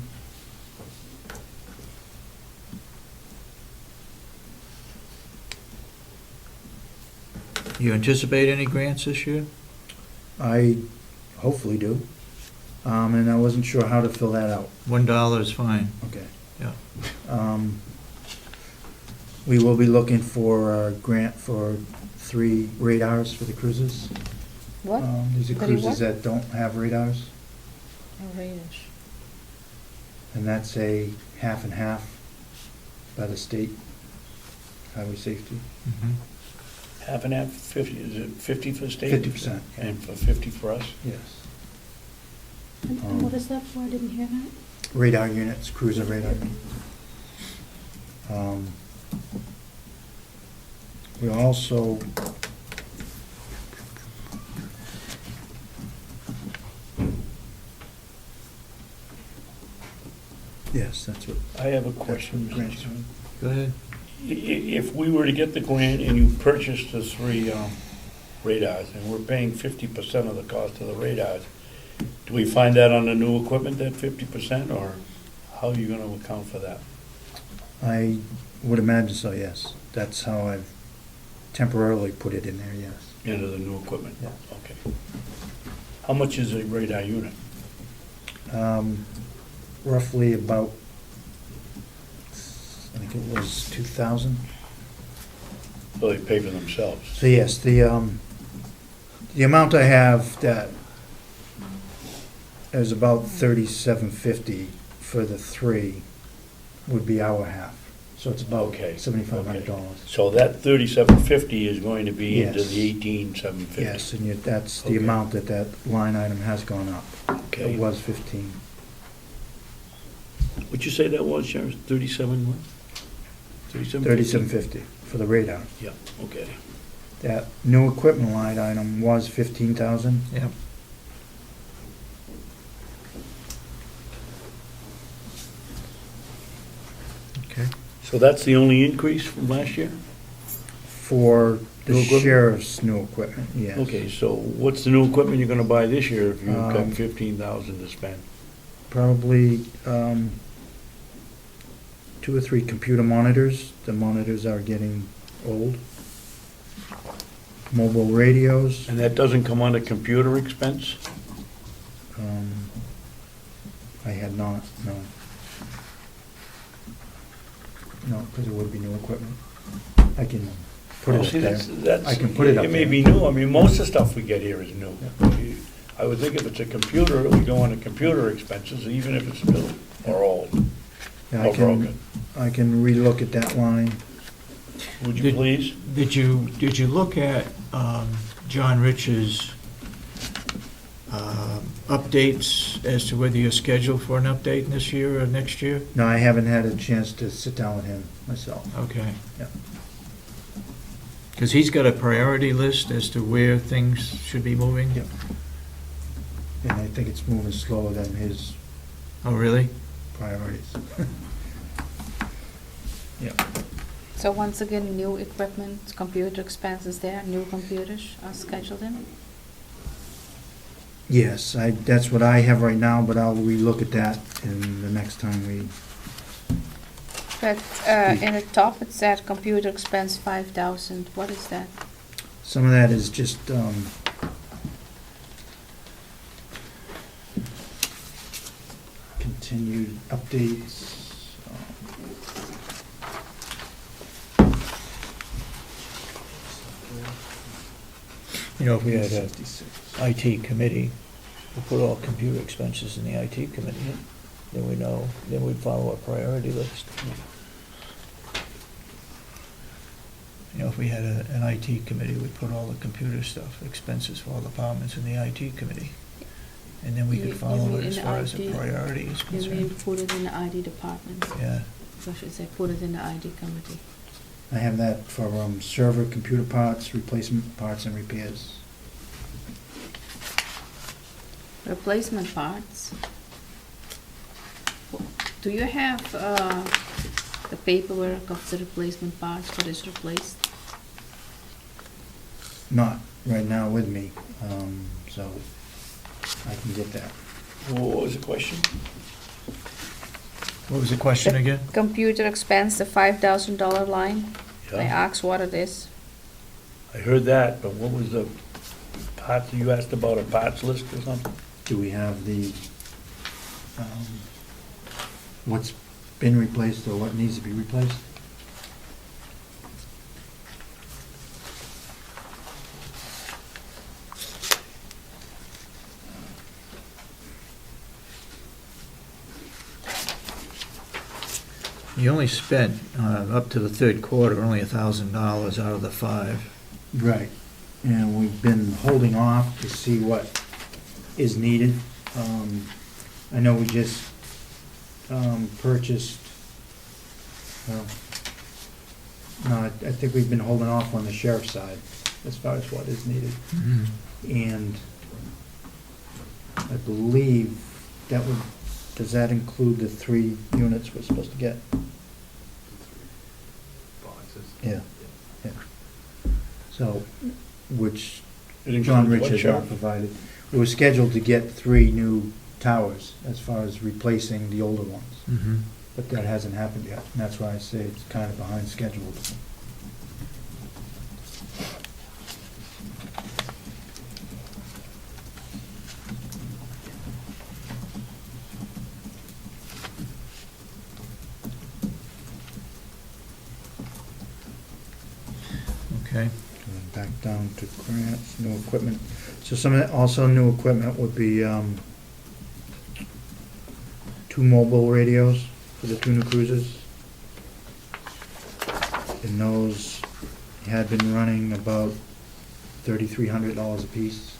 You anticipate any grants this year? I hopefully do. And I wasn't sure how to fill that out. $1 is fine. Okay. Yeah. We will be looking for a grant for 3 radars for the cruisers. What? These are Three cruisers what? that don't have radars, Oh, radars. and that's a half and half by the state highway safety. Mm-hmm. Half and half, 50, is it 50 for the state? 50%. And for 50 for us? Yes. And what is that for? I didn't hear that. Radar units, cruiser radar. We also yes, that's what. I have a question, Mr. Grants. Chairman. Go ahead. If we were to get the grant and you purchased the 3 radars, and we're paying 50% of the cost of the radars, do we find that on the new equipment, that 50%, or how are you gonna account for that? I would imagine so, yes. That's how I've temporarily put it in there, yes. Into the new equipment? Yeah. Okay. How much is a radar unit? Roughly about, I think it was 2,000. So they pay for themselves? So yes, the amount I have that is about $3,750 for the 3 would be our half. So it's about Okay. $7,500. So that 3,750 is going to be into Yes. the 18,750? Yes, and that's the Okay. amount that line item has gone up. Okay. It was 15. What'd you say that was, Sheriff? 37 what? 3750 for the radar. Yeah, okay. That new equipment line item was 15,000. Yep. Okay. So that's the only increase from last year? For the New equipment? sheriff's new equipment, yes. Okay, so what's the new equipment you're gonna buy this year if you've got Um, 15,000 to spend? Probably 2 or 3 computer monitors. The monitors are getting old. Mobile radios. And that doesn't come under computer expense? I had not, no. No, because it would be new equipment. I can put Well, it up see, there. that's- I can put it up It may there. be new, I mean, most of the stuff we get here is new. I would think if it's a computer, it would go under computer expenses, even if it's new or old Yeah, or broken. I can relook at that line. Would you Did- please? Did you look at John Rich's updates as to whether you're scheduled for an update this year or next year? No, I haven't had a chance to sit down with him myself. Okay. Yeah. Because he's got a priority list as to where things should be moving? Yep. And I think it's moving slower than his Oh, really? priorities. Yeah. So once again, new equipment, computer expenses there, new computers are scheduled in? Yes, that's what I have right now, but I'll relook at that in the next time we, But in the top, it said computer expense 5,000. What is that? some of that is just, continued updates. You know, if we had a IT committee, we put all computer expenses in the IT committee, then we know, then we'd follow a priority list. You know, if we had an IT committee, we'd put all the computer stuff, expenses for all departments in the IT committee. and then we You- could you follow mean it as in far as the ID? priority is You mean concerned. put it in the ID department? Yeah, So I should say, put it in the ID committee. I have that for server, computer parts, replacement parts, and repairs. Replacement parts. Do you have the paperwork of the replacement parts, what is replaced? Not right now with me, so I can get that. What was the question? what was the question again? Computer expense, the $5,000 line. I Yeah, asked what it is. I heard that, but what was the parts, you asked about a parts list or something? Do we have the, what's been replaced or what needs to be replaced? You only spent, up to the third quarter, only $1,000 out of the 5. Right, and we've been holding off to see what is needed. I know we just purchased, well, no, I think we've been holding off on the sheriff's side as far as what is needed. And I believe that would, does that include the 3 units we're supposed to get? Boxes. Yeah, yeah. So, which It John includes what, Richards Sheriff? provided. We were scheduled to get 3 new towers as far as replacing the older ones, Mm-hmm. but that hasn't happened yet, and that's why I say it's kind of behind schedule. Okay. Going back down to grants, new equipment. So some of that, also new equipment would be 2 mobile radios for the 2 new cruisers. And those had been running about $3,300 a piece.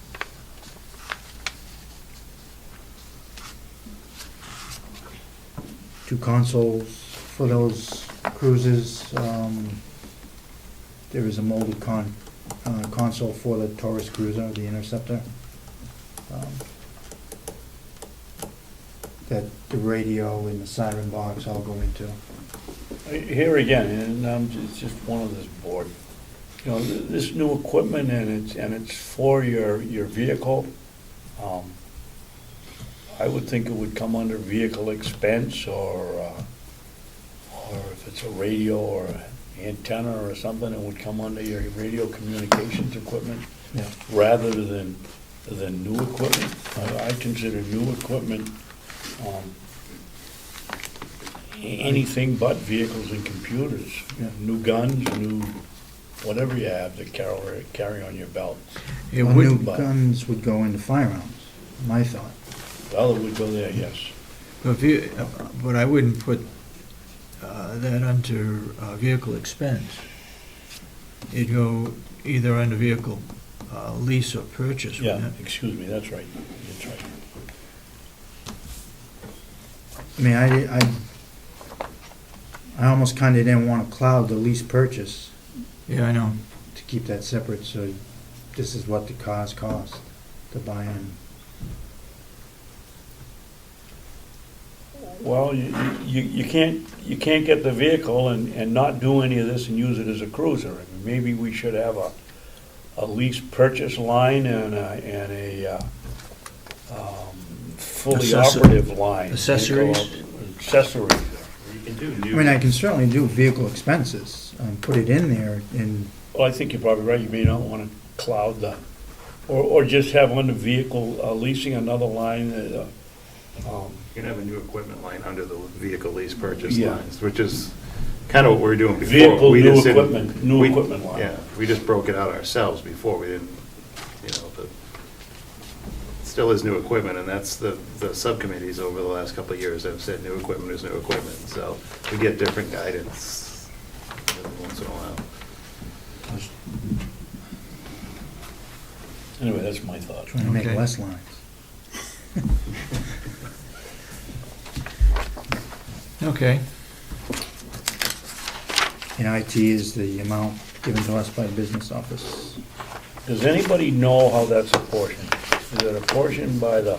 Two consoles for those cruisers. There is a molded console for the Taurus Cruiser, the Interceptor. That the radio and the siren box all go into. Here again, and it's just one of this board. You know, this new equipment and it's for your vehicle. I would think it would come under vehicle expense or if it's a radio or an antenna or something, it would come under your radio communications equipment Yeah. rather than new equipment. I consider new equipment anything but vehicles and computers. Yeah. New guns, new whatever you have to carry on your belt. It Well, new would, but- guns would go into firearms, my thought. Well, it would go there, yes. but I wouldn't put that under vehicle expense. It'd go either under vehicle lease or purchase, Yeah, wouldn't it? excuse me, that's right, that's right. I mean, I almost kinda didn't wanna cloud the lease purchase Yeah, I know. to keep that separate, so this is what the cars cost to buy in. Well, you can't get the vehicle and not do any of this and use it as a cruiser. I mean, maybe we should have a lease purchase line and a fully operative line. Accessories? Accessories. You can do I new. mean, I can certainly do vehicle expenses, put it in there, and, Well, I think you're probably right, you may not want to cloud the, or just have under vehicle leasing another line. You can have a new equipment line under the vehicle lease purchase Yeah. lines, which is kind of what we were doing before. Vehicle, We new just didn't- equipment, new we- equipment line. Yeah, we just broke it out ourselves before, we didn't, but it still is new equipment, and that's the subcommittees over the last couple of years have said new equipment is new equipment, so we get different guidance every once in a while. Anyway, that's my thought. trying to make Okay. less lines. Okay. And IT is the amount given to us by the business office. Does anybody know how that's apportioned? Is it apportioned by the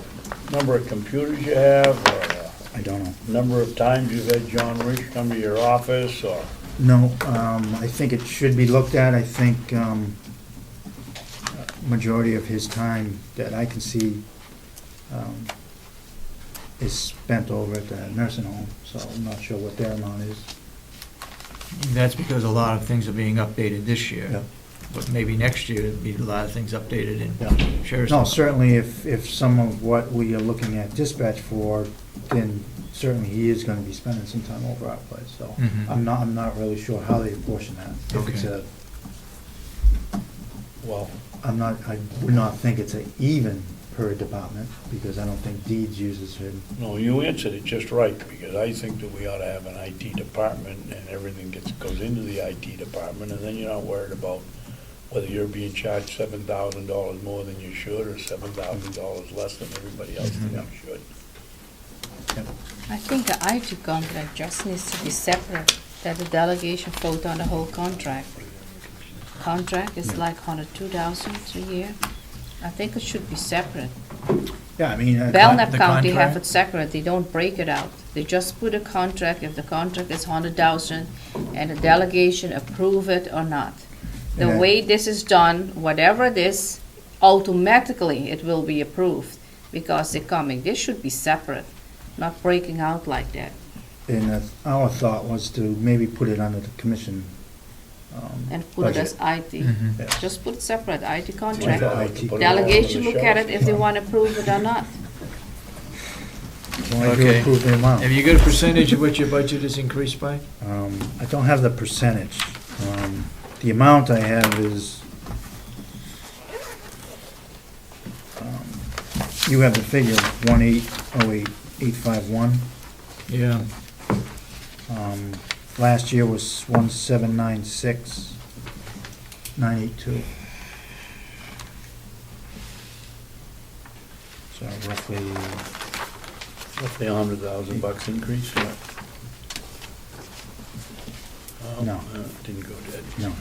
number of computers you have, or I don't know. the number of times you've had John Rich come to your office, or? No, I think it should be looked at. I think majority of his time that I can see is spent over at the nursing home, so I'm not sure what their amount is. That's because a lot of things are being updated this year. Yeah. But maybe next year, there'll be a lot of things updated in Yeah. sheriff's. No, Department. certainly if some of what we are looking at dispatch for, then certainly he is gonna be spending some time over our place, so. Mhm. I'm not really sure how they apportion that. If it's Okay. Well, I would not think it's a even per department, because I don't think Deeds uses it. no, you answered it just right, because I think that we ought to have an IT department, and everything goes into the IT department, and then you're not worried about whether you're being charged $7,000 more than you should, or $7,000 less than everybody else thinks you should. I think the IT contract just needs to be separate, that the delegation vote on the whole contract. Contract is like $102,000 a year. I think it should be separate. Yeah, I mean, Belknap the County have contract? it separate, they don't break it out. They just put a contract, if the contract is 100,000, and the delegation approve it or not. The Yeah. way this is done, whatever it is, automatically it will be approved, because they're coming. This should be separate, not breaking out like that. and our thought was to maybe put it under the commission. And put it budget. as IT. Mhm. Yeah. Just put separate, IT I contract. thought we could put it all Delegation under the look at it sheriff's if they want to approve it or not. Why do you Okay. approve the amount? Have you got a percentage of what your budget is increased by? I don't have the percentage. The amount I have is, you have the figure, 1808851. Yeah. Last year was 1796982. So roughly, Roughly $100,000 increase, yeah. Oh, No. Didn't go dead. no,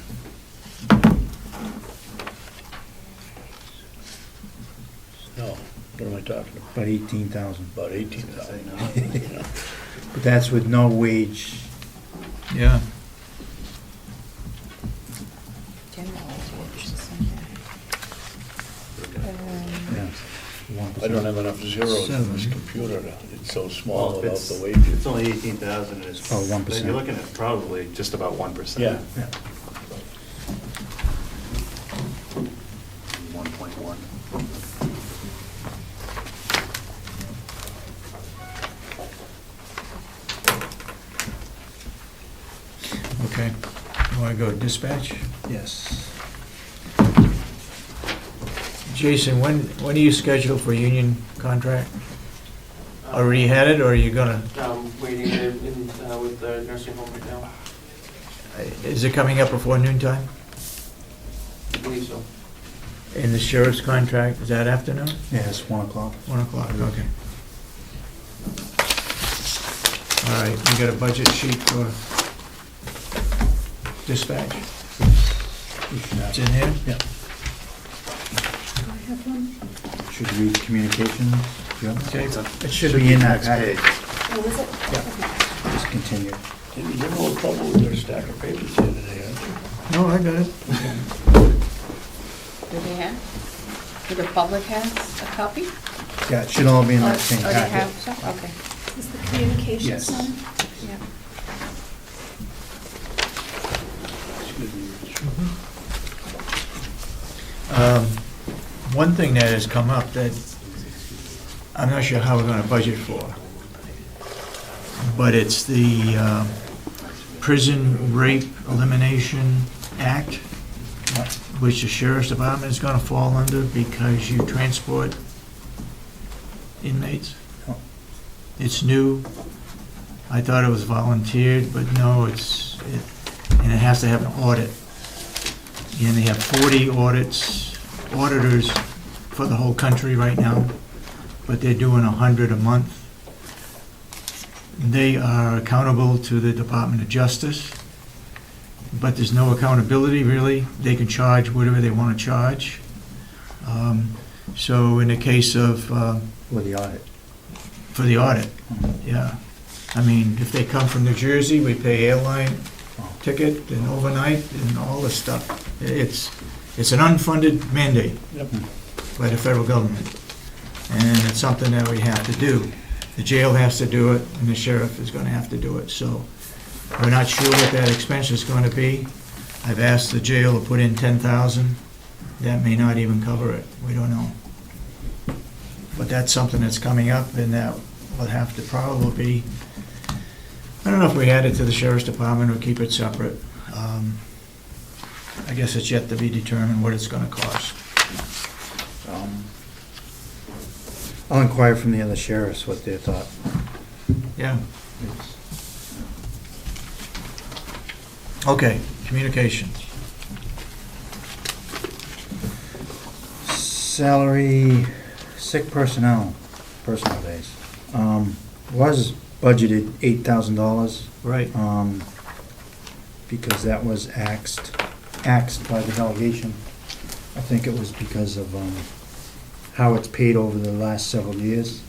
No, what am I talking about? about 18,000. About 18,000. But that's with no wage. Yeah. General operations. Yeah. I don't have enough zeros in this Seven. computer, it's so small Well, without it's- the wages. It's only 18,000, and it's. Oh, 1%. You're looking at probably just about 1%. Yeah. Yeah. 1.1. Okay. You want to go dispatch? Yes. Jason, when are you scheduled for union contract? Already had it, or are you gonna, I'm waiting with the nursing home right now. is it coming up before noon time? I believe so. In the sheriff's contract, is that afternoon? Yeah, it's 1 o'clock. 1 o'clock, okay. All right, you got a budget sheet for dispatch? You should have It's in here? Yeah. Should read communications. Yeah. Okay, It's a- it should be be in that Next packet. page. Oh, is it? Yeah. Just continue. Didn't you have a little trouble with your stack of papers here today, huh? No, I got it. Do they have? Do the public has a copy? Yeah, it should all be in Or that same or they packet. have some? Okay, Is the communications Yes. on? yeah. One thing that has come up that I'm not sure how we're gonna budget for, but it's the Prison Rape Elimination Act, which the sheriff's department is gonna fall under because you transport inmates. Oh. It's new. I thought it was volunteered, but no, and it has to have an audit. And they have 40 auditors for the whole country right now, but they're doing 100 a month. They are accountable to the Department of Justice, but there's no accountability, really. They can charge whatever they want to charge. So in the case of, With the audit. for the audit, yeah. I mean, if they come from New Jersey, we pay airline ticket and overnight and all this stuff. It's an unfunded mandate Yep. by the federal government, and it's something that we have to do. The jail has to do it, and the sheriff is gonna have to do it, so we're not sure what that expense is gonna be. I've asked the jail to put in 10,000. That may not even cover it, we don't know. But that's something that's coming up, and that will have to probably be, I don't know if we add it to the sheriff's department or keep it separate. I guess it's yet to be determined what it's gonna cost. I'll inquire from the other sheriffs what their thought Yeah, is. okay, communications. Salary, sick personal days. Was budgeted $8,000. Right. Because that was axed by the delegation. I think it was because of how it's paid over the last several years.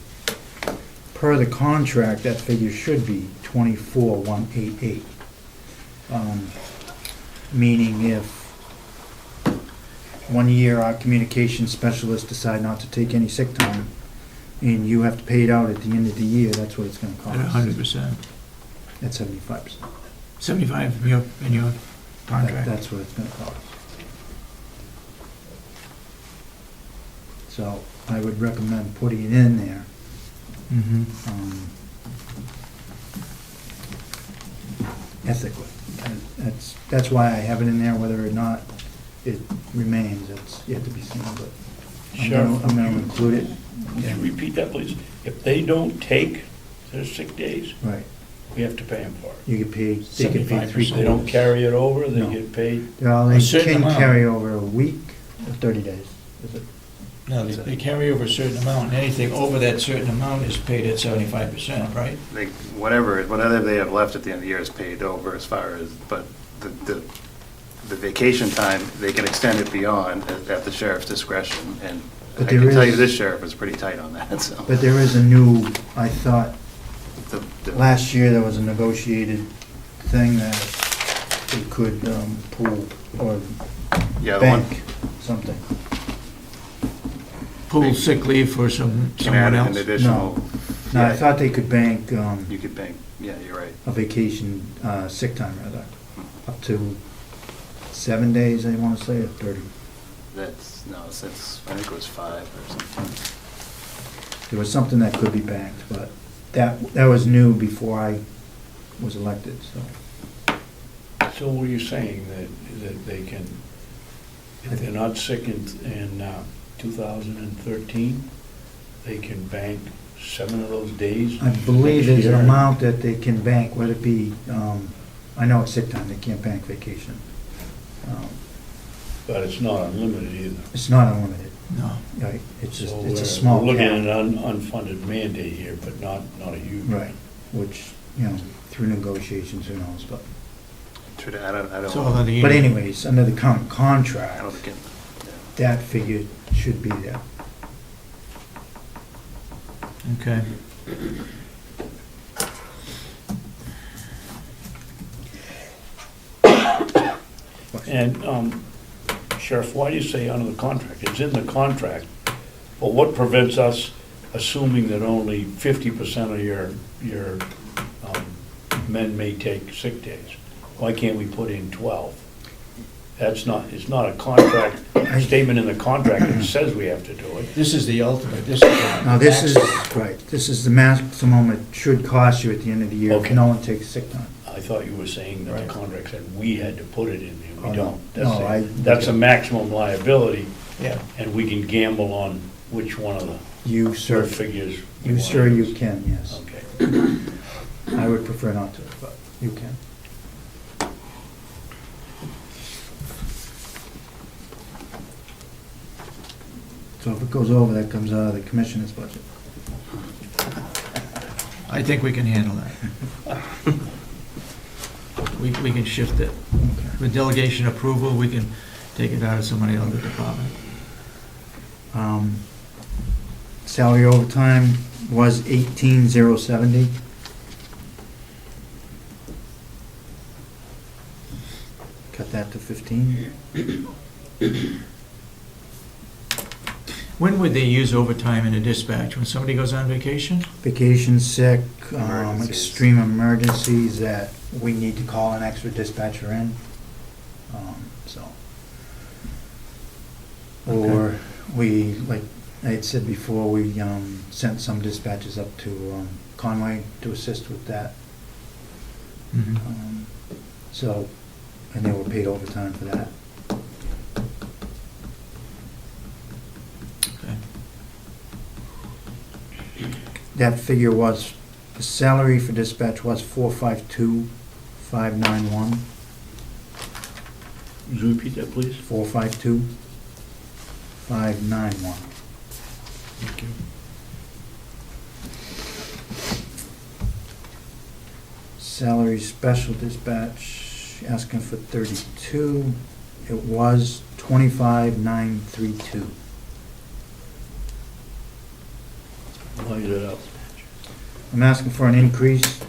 Per the contract, that figure should be 24,188. Meaning if one year our communications specialists decide not to take any sick time, and you have to pay it out at the end of the year, that's what it's gonna cost. At 100%. At 75%. 75 in your contract. That's what it's gonna cost. So I would recommend putting it in there. Mhm. Ethically. And that's why I have it in there, whether or not it remains, it's yet to be seen, but Sheriff, I'm gonna include it. Could you repeat that, please? If they don't take their sick days, Right. we have to pay them for it. You get paid, they get paid 3 If they don't carry it over, they No. get paid. Well, A they certain can amount. carry over a week or 30 days, is it? No, they carry over a certain amount, and anything over that certain amount is paid at 75%, right? They, whatever they have left at the end of the year is paid over as far as, but the vacation time, they can extend it beyond at the sheriff's discretion, and I But can there tell you is- this sheriff is pretty tight on that, so. But there is a new, I thought, the- last year there was a negotiated thing that they could pool or Yeah, the one, bank something. Pool sick leave for can someone add else. an additional. No, I Yeah, thought they could bank You could bank, yeah, you're right. a vacation, sick time rather, up to 7 days, I want to say, or 30. That's, no, since, I think it was 5 or something. There was something that could be banked, but that was new before I was elected, so. So were you saying that they can, if they're not sick in 2013, they can bank 7 of those days? I believe there's an next year? amount that they can bank, whether it be, I know it's sick time, they can't bank vacation. But it's not unlimited either. It's not unlimited, No. right? It's just, So it's a we're small looking at cap. an unfunded mandate here, but not a huge. Right, which, through negotiations, who knows, but. I It's all don't, on the. But anyways, under the current I contract, don't think, that figure should be there. Okay. And Sheriff, why do you say under the contract? It's in the contract, but what prevents us assuming that only 50% of your men may take sick days? Why can't we put in 12? It's not a contract, statement in the contract that says we have to do it. This is the ultimate, this is the. Now, this is, right, this is the maximum it should cost you at the end of the year if Okay. no one takes sick time. I thought you were saying that Right. the contract said we had to put it in there. Oh, We no. don't. No, That's a maximum liability, Yeah. and we can gamble on which one of the You, sir, figures. we you, wanna sir, you use. can, yes. Okay. I would prefer not to, but you can. So if it goes over, that comes out of the commissioner's budget. I think we can handle that. We can shift it. With delegation approval, we can take it out of somebody else's department. Salary overtime was 18,070. Cut that to 15. When would they use overtime in a dispatch? When somebody goes on vacation? Vacation, sick, Emergencies. extreme emergencies that we need to call an extra dispatcher in. So. Or we, like I had said before, we sent some dispatchers up to Conway to assist with that. So, and they were paid overtime for that. Okay. That figure was, the salary for dispatch was 452,591. Would you repeat that, please? 452,591. Thank you. Salary special dispatch, asking for 32. It was 25,932. Line it up. I'm asking for an increase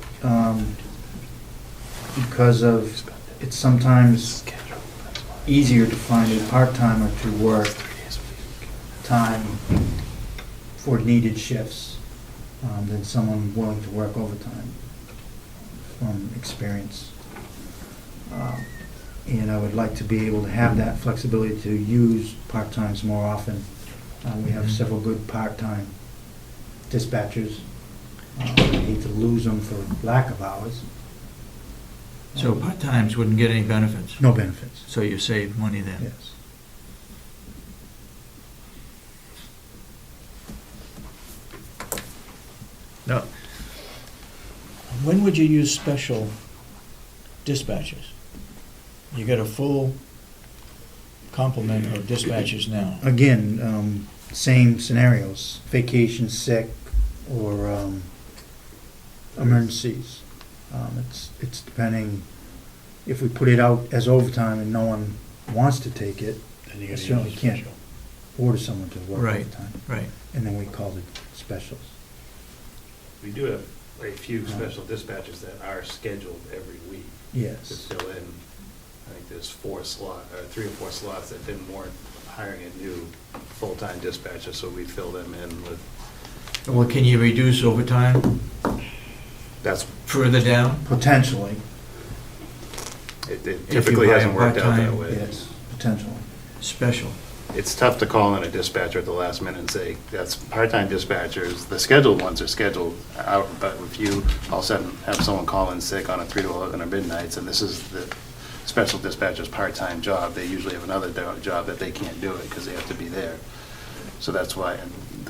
because of, it's sometimes easier to find a part-timer to work time for needed shifts than someone willing to work overtime from experience. And I would like to be able to have that flexibility to use part-times more often. We have several good part-time dispatchers. I hate to lose them for lack of hours. So part-times wouldn't get any benefits? No benefits, So you save money then? yes. No. When would you use special dispatchers? You get a full complement of dispatchers now. Again, same scenarios, vacation, sick, or emergencies. It's depending, if we put it out as overtime and no one wants to take it, Then you I gotta certainly use can't special. order someone to work Right. overtime. Right. And then we call it specials. We do have a few special dispatchers that are scheduled every week to Yes. fill in. I think there's 3 or 4 slots that didn't warrant hiring a new full-time dispatcher, so we fill them in with, Well, can you reduce overtime that's, further down? Potentially, it you typically buy a hasn't worked out that part-time, way. yes, potentially. Special. It's tough to call in a dispatcher at the last minute and say, that's part-time dispatchers, the scheduled ones are scheduled out, but if you all of a sudden have someone call in sick on a 3 to 11 or midnights, and this is the special dispatcher's part-time job, they usually have another job that they can't do it because they have to be there. So that's why,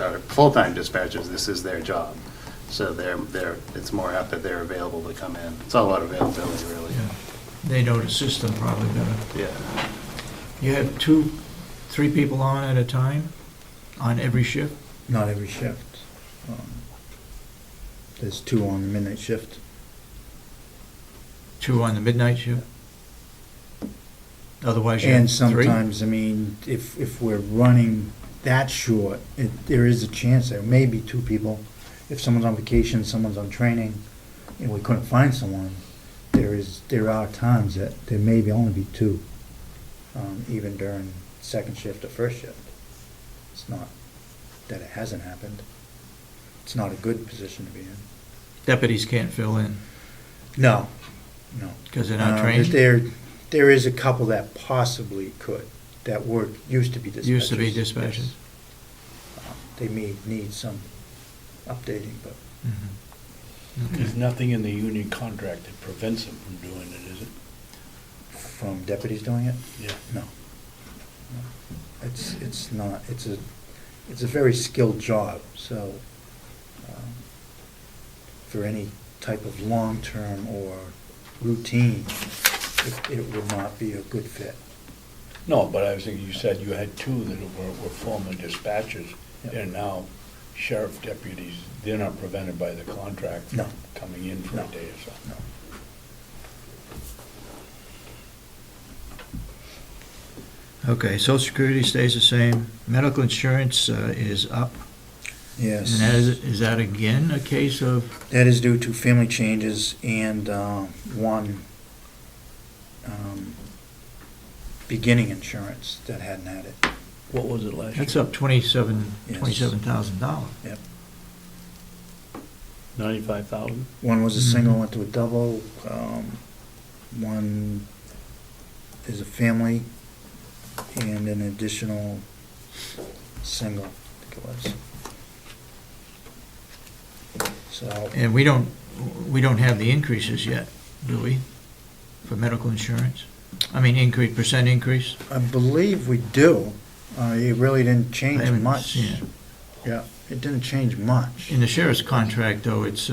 our full-time dispatchers, this is their job. So it's more apt that they're available to come in. It's all about availability, really. Yeah. They know the system probably better. Yeah. You have 3 people on at a time, on every shift? Not every shift. There's 2 on the midnight shift. 2 on the midnight shift? Otherwise you And have 3? sometimes, I mean, if we're running that short, there is a chance there may be 2 people. If someone's on vacation, someone's on training, and we couldn't find someone, there are times that there may be only be 2, even during second shift or first shift. It's not that it hasn't happened. It's not a good position to be in. Deputies can't fill in No. because they're not trained? There is a couple that possibly could, that used to be dispatchers. Used to be dispatchers? Yes. They may need some updating, but Mhm. Okay. There's nothing in the union contract that prevents them from doing it, is it? from deputies doing it, Yeah. no. It's not, it's a very skilled job, so for any type of long-term or routine, it would not be a good fit. No, but I was thinking, you said you had 2 that were former dispatchers. Yep. They're now sheriff deputies, they're not prevented by the contract from No. coming in for a No. day or so. No. Okay, social security stays the same, medical insurance is up. Yes. And is that again a case of, That is due to family changes and one beginning insurance that hadn't had it. What was it last year? that's up $27,000. Yep. 95,000? One was a single, went to a double. One is a family and an additional single, I think it was. So, And we don't have the increases yet, do we, for medical insurance? I mean, percent increase? I believe we do. It really didn't I change haven't much. seen it. Yeah, it didn't change much. In the sheriff's contract, though, it's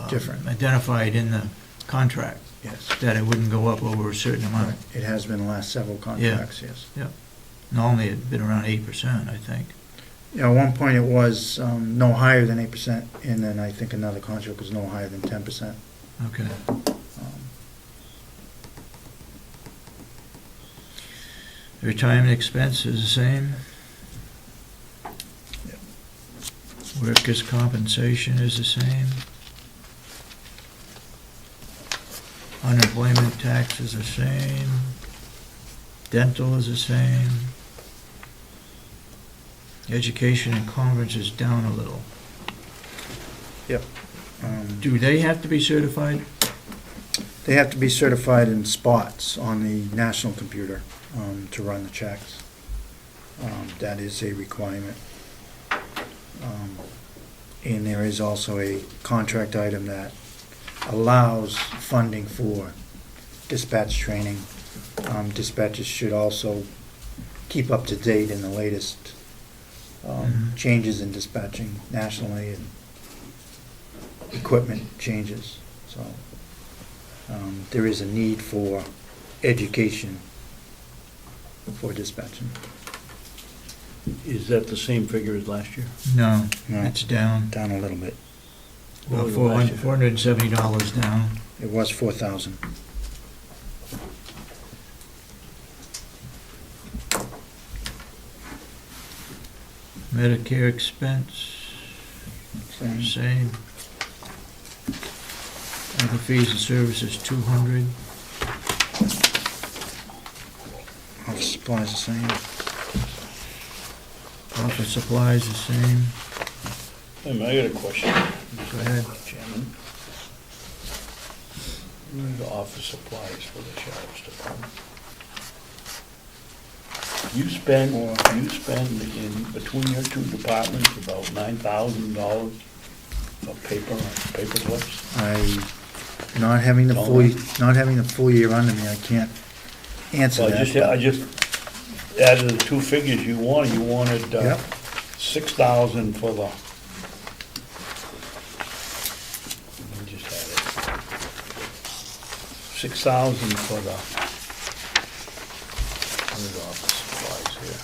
Different. identified in the contract Yes. that it wouldn't go up over a certain amount. It has been the last several contracts, yes. Normally, it'd been around 8%, I think. Yeah, at one point it was no higher than 8%, and then I think another contract was no higher than 10%. Okay. Retirement expense is the same. Workers' compensation is the same. Unemployment tax is the same. Dental is the same. Education and conference is down a little. Do they have to be certified? They have to be certified in spots on the national computer to run the checks. That is a requirement. And there is also a contract item that allows funding for dispatch training. Dispatchers should also keep up to date in the latest changes in dispatching nationally and equipment changes. So there is a need for education for dispatching. Is that the same figure as last year? No, No. it's down. Down a little bit. About What was it last year? $470 down. It was 4,000. Medicare expense, same. Other fees and services, 200. Office supplies the same. Office supplies, the same. Hey, I got a question. Go ahead. Chairman. Where are the office supplies for the sheriff's department? You spend in between your two departments about $9,000 of paper clips? Not having the full year under me, I can't answer So that. I just added the two figures you wanted. You wanted Yep. 6,000 for the. Let me just add it. 6,000 for the. Where's office supplies here?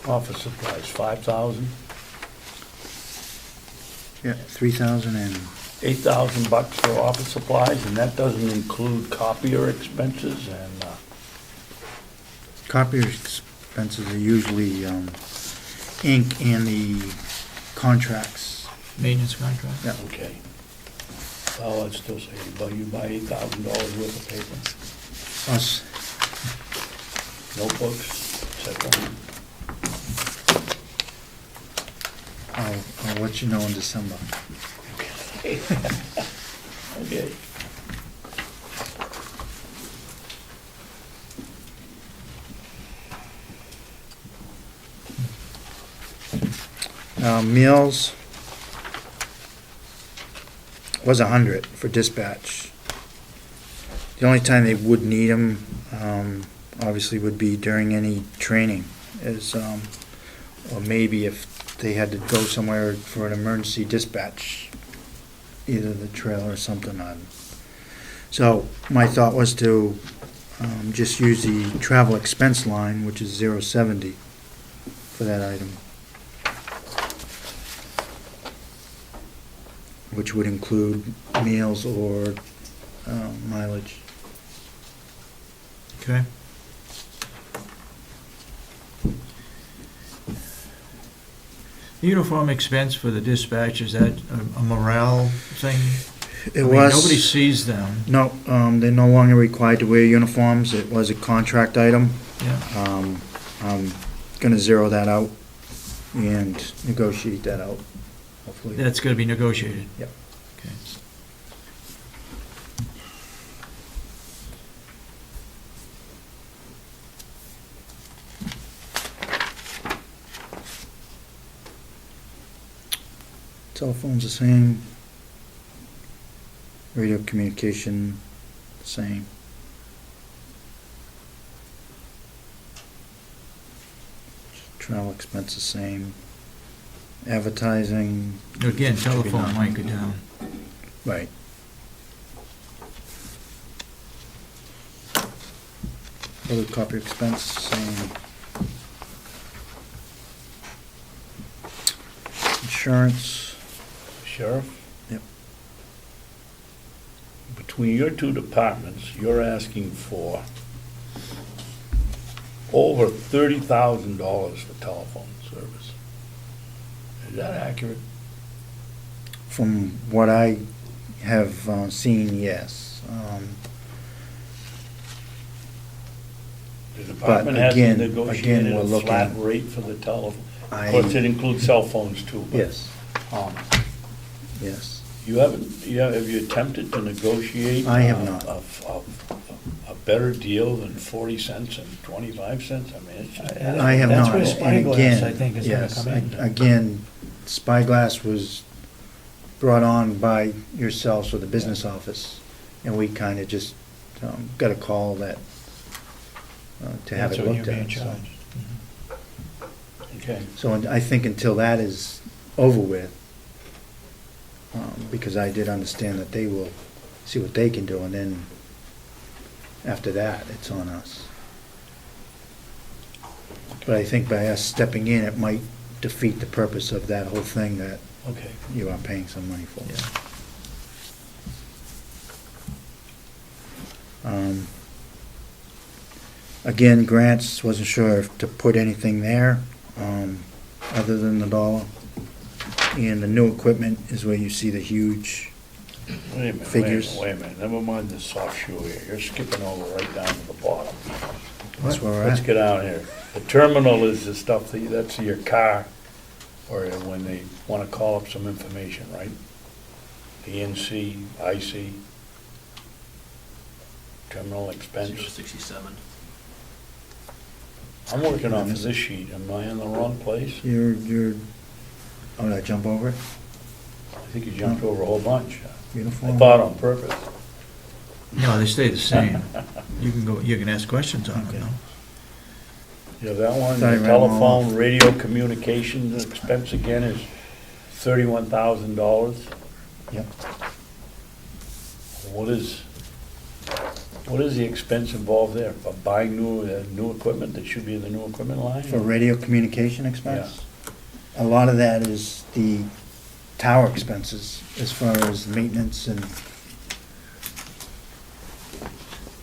Office supplies, 5,000. Yeah, 3,000 and, $8,000 for office supplies, and that doesn't include copier expenses and, copier expenses are usually ink and the contracts. Maintenance contract? Yeah. okay. Well, I'd still say you buy $8,000 worth of paper, Plus, notebooks, etc. I'll let you know in December. Okay. Meals was 100 for dispatch. The only time they would need them, obviously, would be during any training, or maybe if they had to go somewhere for an emergency dispatch, either the trailer or something on. So my thought was to just use the travel expense line, which is 070 for that item. Which would include meals or mileage. Okay. Uniform expense for the dispatch, is that a morale thing? It I mean, was. Nobody sees them. No, they're no longer required to wear uniforms. It was a contract item. Yeah. I'm gonna zero that out and negotiate that out, hopefully. That's gonna be negotiated? Yep. Okay. Telephone's the same. Radio communication, the same. Travel expense, the same. Advertising. Again, should be telephone none. might go down. Right. Photocopy expense, same. Insurance, Sheriff? Yep. Between your two departments, you're asking for over $30,000 for telephone service. Is that accurate? from what I have seen, yes. The department But hasn't again, negotiated we're a looking- flat rate for the telephone. Of I- course, it includes cell phones too, but. Yes, um, yes. have you attempted to negotiate? I have not. A better deal than 40 cents and 25 cents? I mean, it's just. I have That's not. where And Spyglass, again, I think, is gonna yes, come in. Again, Spyglass was brought on by yourselves with the business office, and we kind of just got a call that, to have That's it what looked you're being at. so. charged. Okay. So I think until that is over with, because I did understand that they will see what they can do, and then after that, it's on us. But I think by us stepping in, it might defeat the purpose of that whole thing that Okay. you are paying some money for. Again, grants, wasn't sure if to put anything there, other than the dollar. And the new equipment is where you see the huge, Wait a minute, Figures. wait a minute. Never mind the soft shoe here. You're skipping over right down to the bottom. that's where we're Let's at. get out here. The terminal is the stuff that's your car, or when they want to call up some information, right? The NC, IC, terminal expense. 067. I'm working off of this sheet. Am I in the wrong place? You're, oh, did I jump over it? I think you jumped over a whole bunch. I Uniform? thought on purpose. No, they stay the same. You can ask questions on them, Okay. though. You have that one, Thought I the ran them all telephone, radio communications expense again is $31,000. Yep. What is the expense involved there? For buying new equipment that should be in the new equipment line? For radio communication expense? A lot of that is the tower expenses, as far as maintenance and,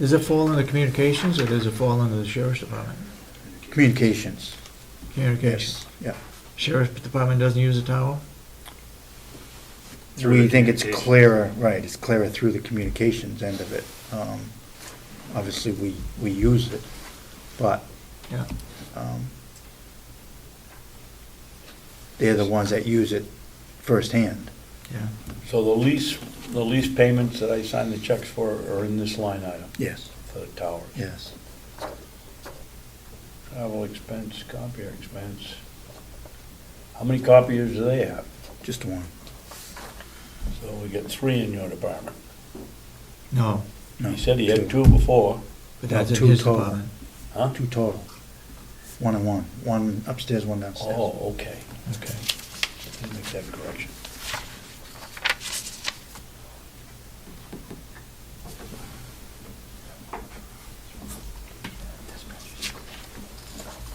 Does it fall under communications, or does it fall under the sheriff's department? communications. Communications. Yes, Sheriff's department doesn't use a tower? yeah. We think it's clearer, right, it's clearer through the communications end of it. Obviously, we use it, but Yeah. they're the ones that use it firsthand. Yeah. So the lease payments that I signed the checks for are in this line item Yes, for the towers? yes. Travel expense, copier expense. How many copiers do they have? Just one. So we get 3 in your department. No, No, You said he had 2 before, but that's No, in 2 his total. department. huh? 2 total. 1 and 1. 1 upstairs, 1 downstairs. Oh, okay, okay. Let me make that correction.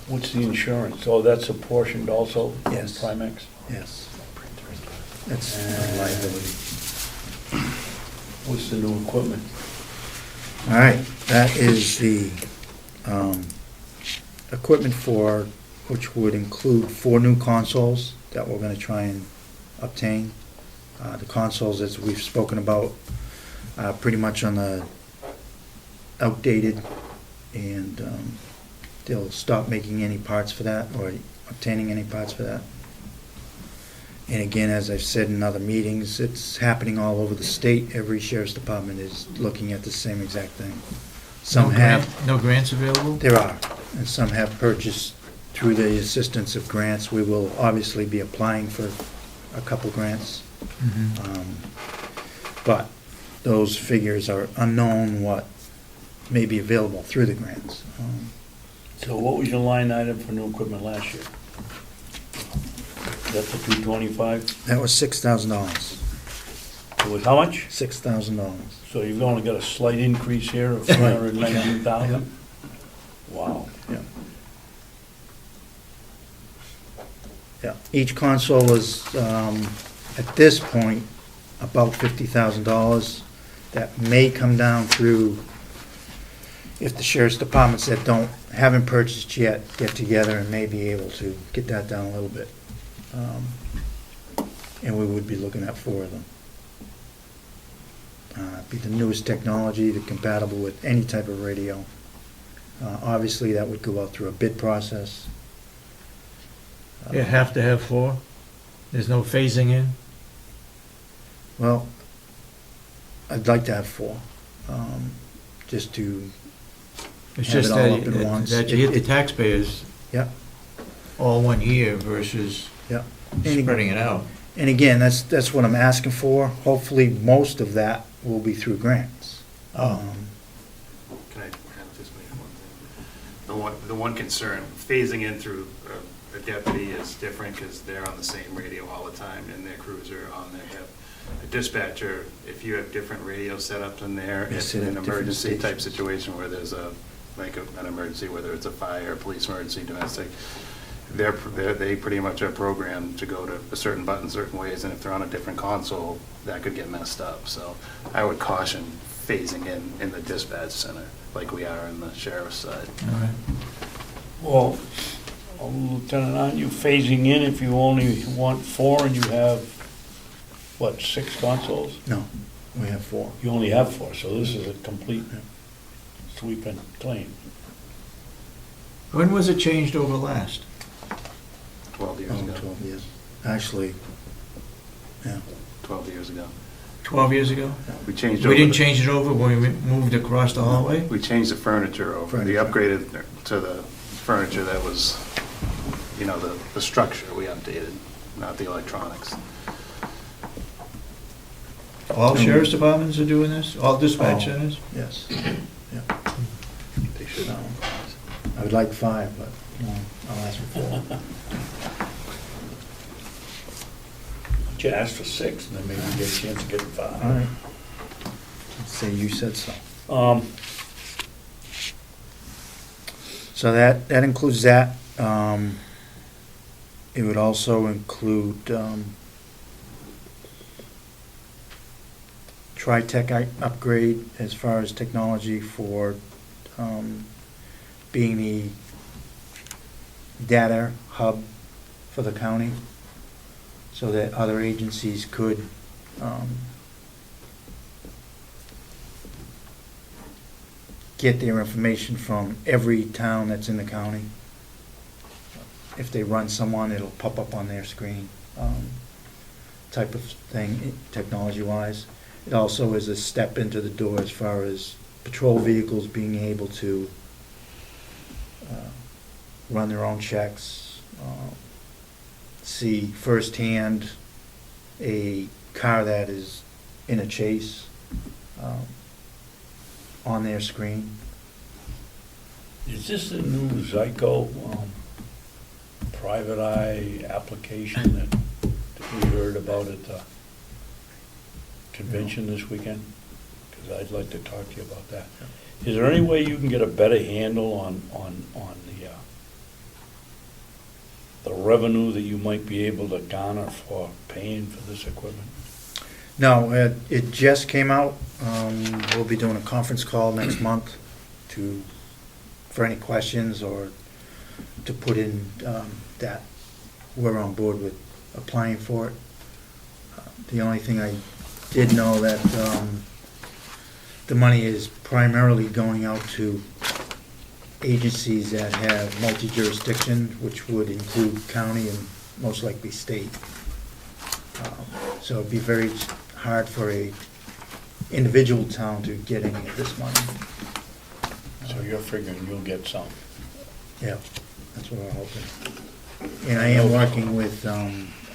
What's the insurance? Oh, that's apportioned also in Yes. Primex? Yes. That's a liability. What's the new equipment? All right, that is the equipment for, which would include 4 new consoles that we're gonna try and obtain. The consoles, as we've spoken about, are pretty much on the outdated, and they'll stop making any parts for that, or obtaining any parts for that. And again, as I've said in other meetings, it's happening all over the state. Every sheriff's department is looking at the same exact thing. Some have, No grants available? there are, and some have purchased through the assistance of grants. We will obviously be applying for a couple grants. But those figures are unknown what may be available through the grants. So what was your line item for new equipment last year? That's the 225? That was $6,000. It was how much? $6,000. So you've only got a slight increase here of Right. 419,000? Wow. Yeah. Yeah, each console is, at this point, about $50,000. That may come down through, if the sheriff's departments that haven't purchased yet get together and may be able to get that down a little bit. And we would be looking at 4 of them. Be the newest technology, the compatible with any type of radio. Obviously, that would go out through a bid process. You have to have 4? There's no phasing in? Well, I'd like to have 4, just to It's have just it all up at once. that you hit the taxpayers Yep, all one year versus yep. spreading it out. And again, that's what I'm asking for. Hopefully, most of that will be through grants. Oh. Can I just make one thing? The one concern, phasing in through a deputy is different because they're on the same radio all the time in their cruiser on their hip. A dispatcher, if you have different radio setups in there, Yes, it's they an have different emergency type stations. situation where there's an emergency, whether it's a fire, police emergency, domestic, they pretty much are programmed to go to a certain button certain ways, and if they're on a different console, that could get messed up. So I would caution phasing in the dispatch center like we are in the sheriff's side. All right. Well, Lieutenant, aren't you phasing in if you only want 4 and you have, what, 6 consoles? No, we have 4. You only have 4, so this is a complete sweep and clean. When was it changed over last? 12 years ago. 12 years. Actually, yeah. 12 years ago. 12 years ago? We changed We over. didn't change it over when we moved across the hallway? We changed the furniture over. We Furniture. upgraded to the furniture that was, the structure we updated, not the electronics. All sheriff's departments are doing this? All dispatch Oh. centers? Yes. Yeah. They should. No. I would like 5, but no, I'll ask for 4. You asked for 6, and then maybe you get a chance to get 5. All right. Say you said so. So that includes that. It would also include Tri-Tech upgrade as far as technology for being the data hub for the county, so that other agencies could get their information from every town that's in the county. If they run someone, it'll pop up on their screen, type of thing, technology-wise. It also is a step into the door as far as patrol vehicles being able to run their own checks, see firsthand a car that is in a chase on their screen. Is this the new Zyco private eye application that we heard about at the convention this weekend? Because I'd like to talk to you about that. Is there any way you can get a better handle on the the revenue that you might be able to garner for paying for this equipment? No, it just came out. We'll be doing a conference call next month for any questions or to put in that we're on board with applying for it. The only thing I did know that the money is primarily going out to agencies that have multi-jurisdiction, which would include county and most likely state. So it'd be very hard for a individual town to get any of this money. So you're figuring you'll get some? Yeah, that's what we're hoping. And I am working with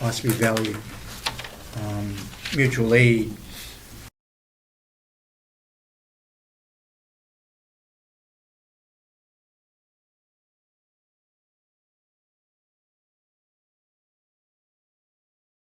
Ossipee Valley Mutual Aid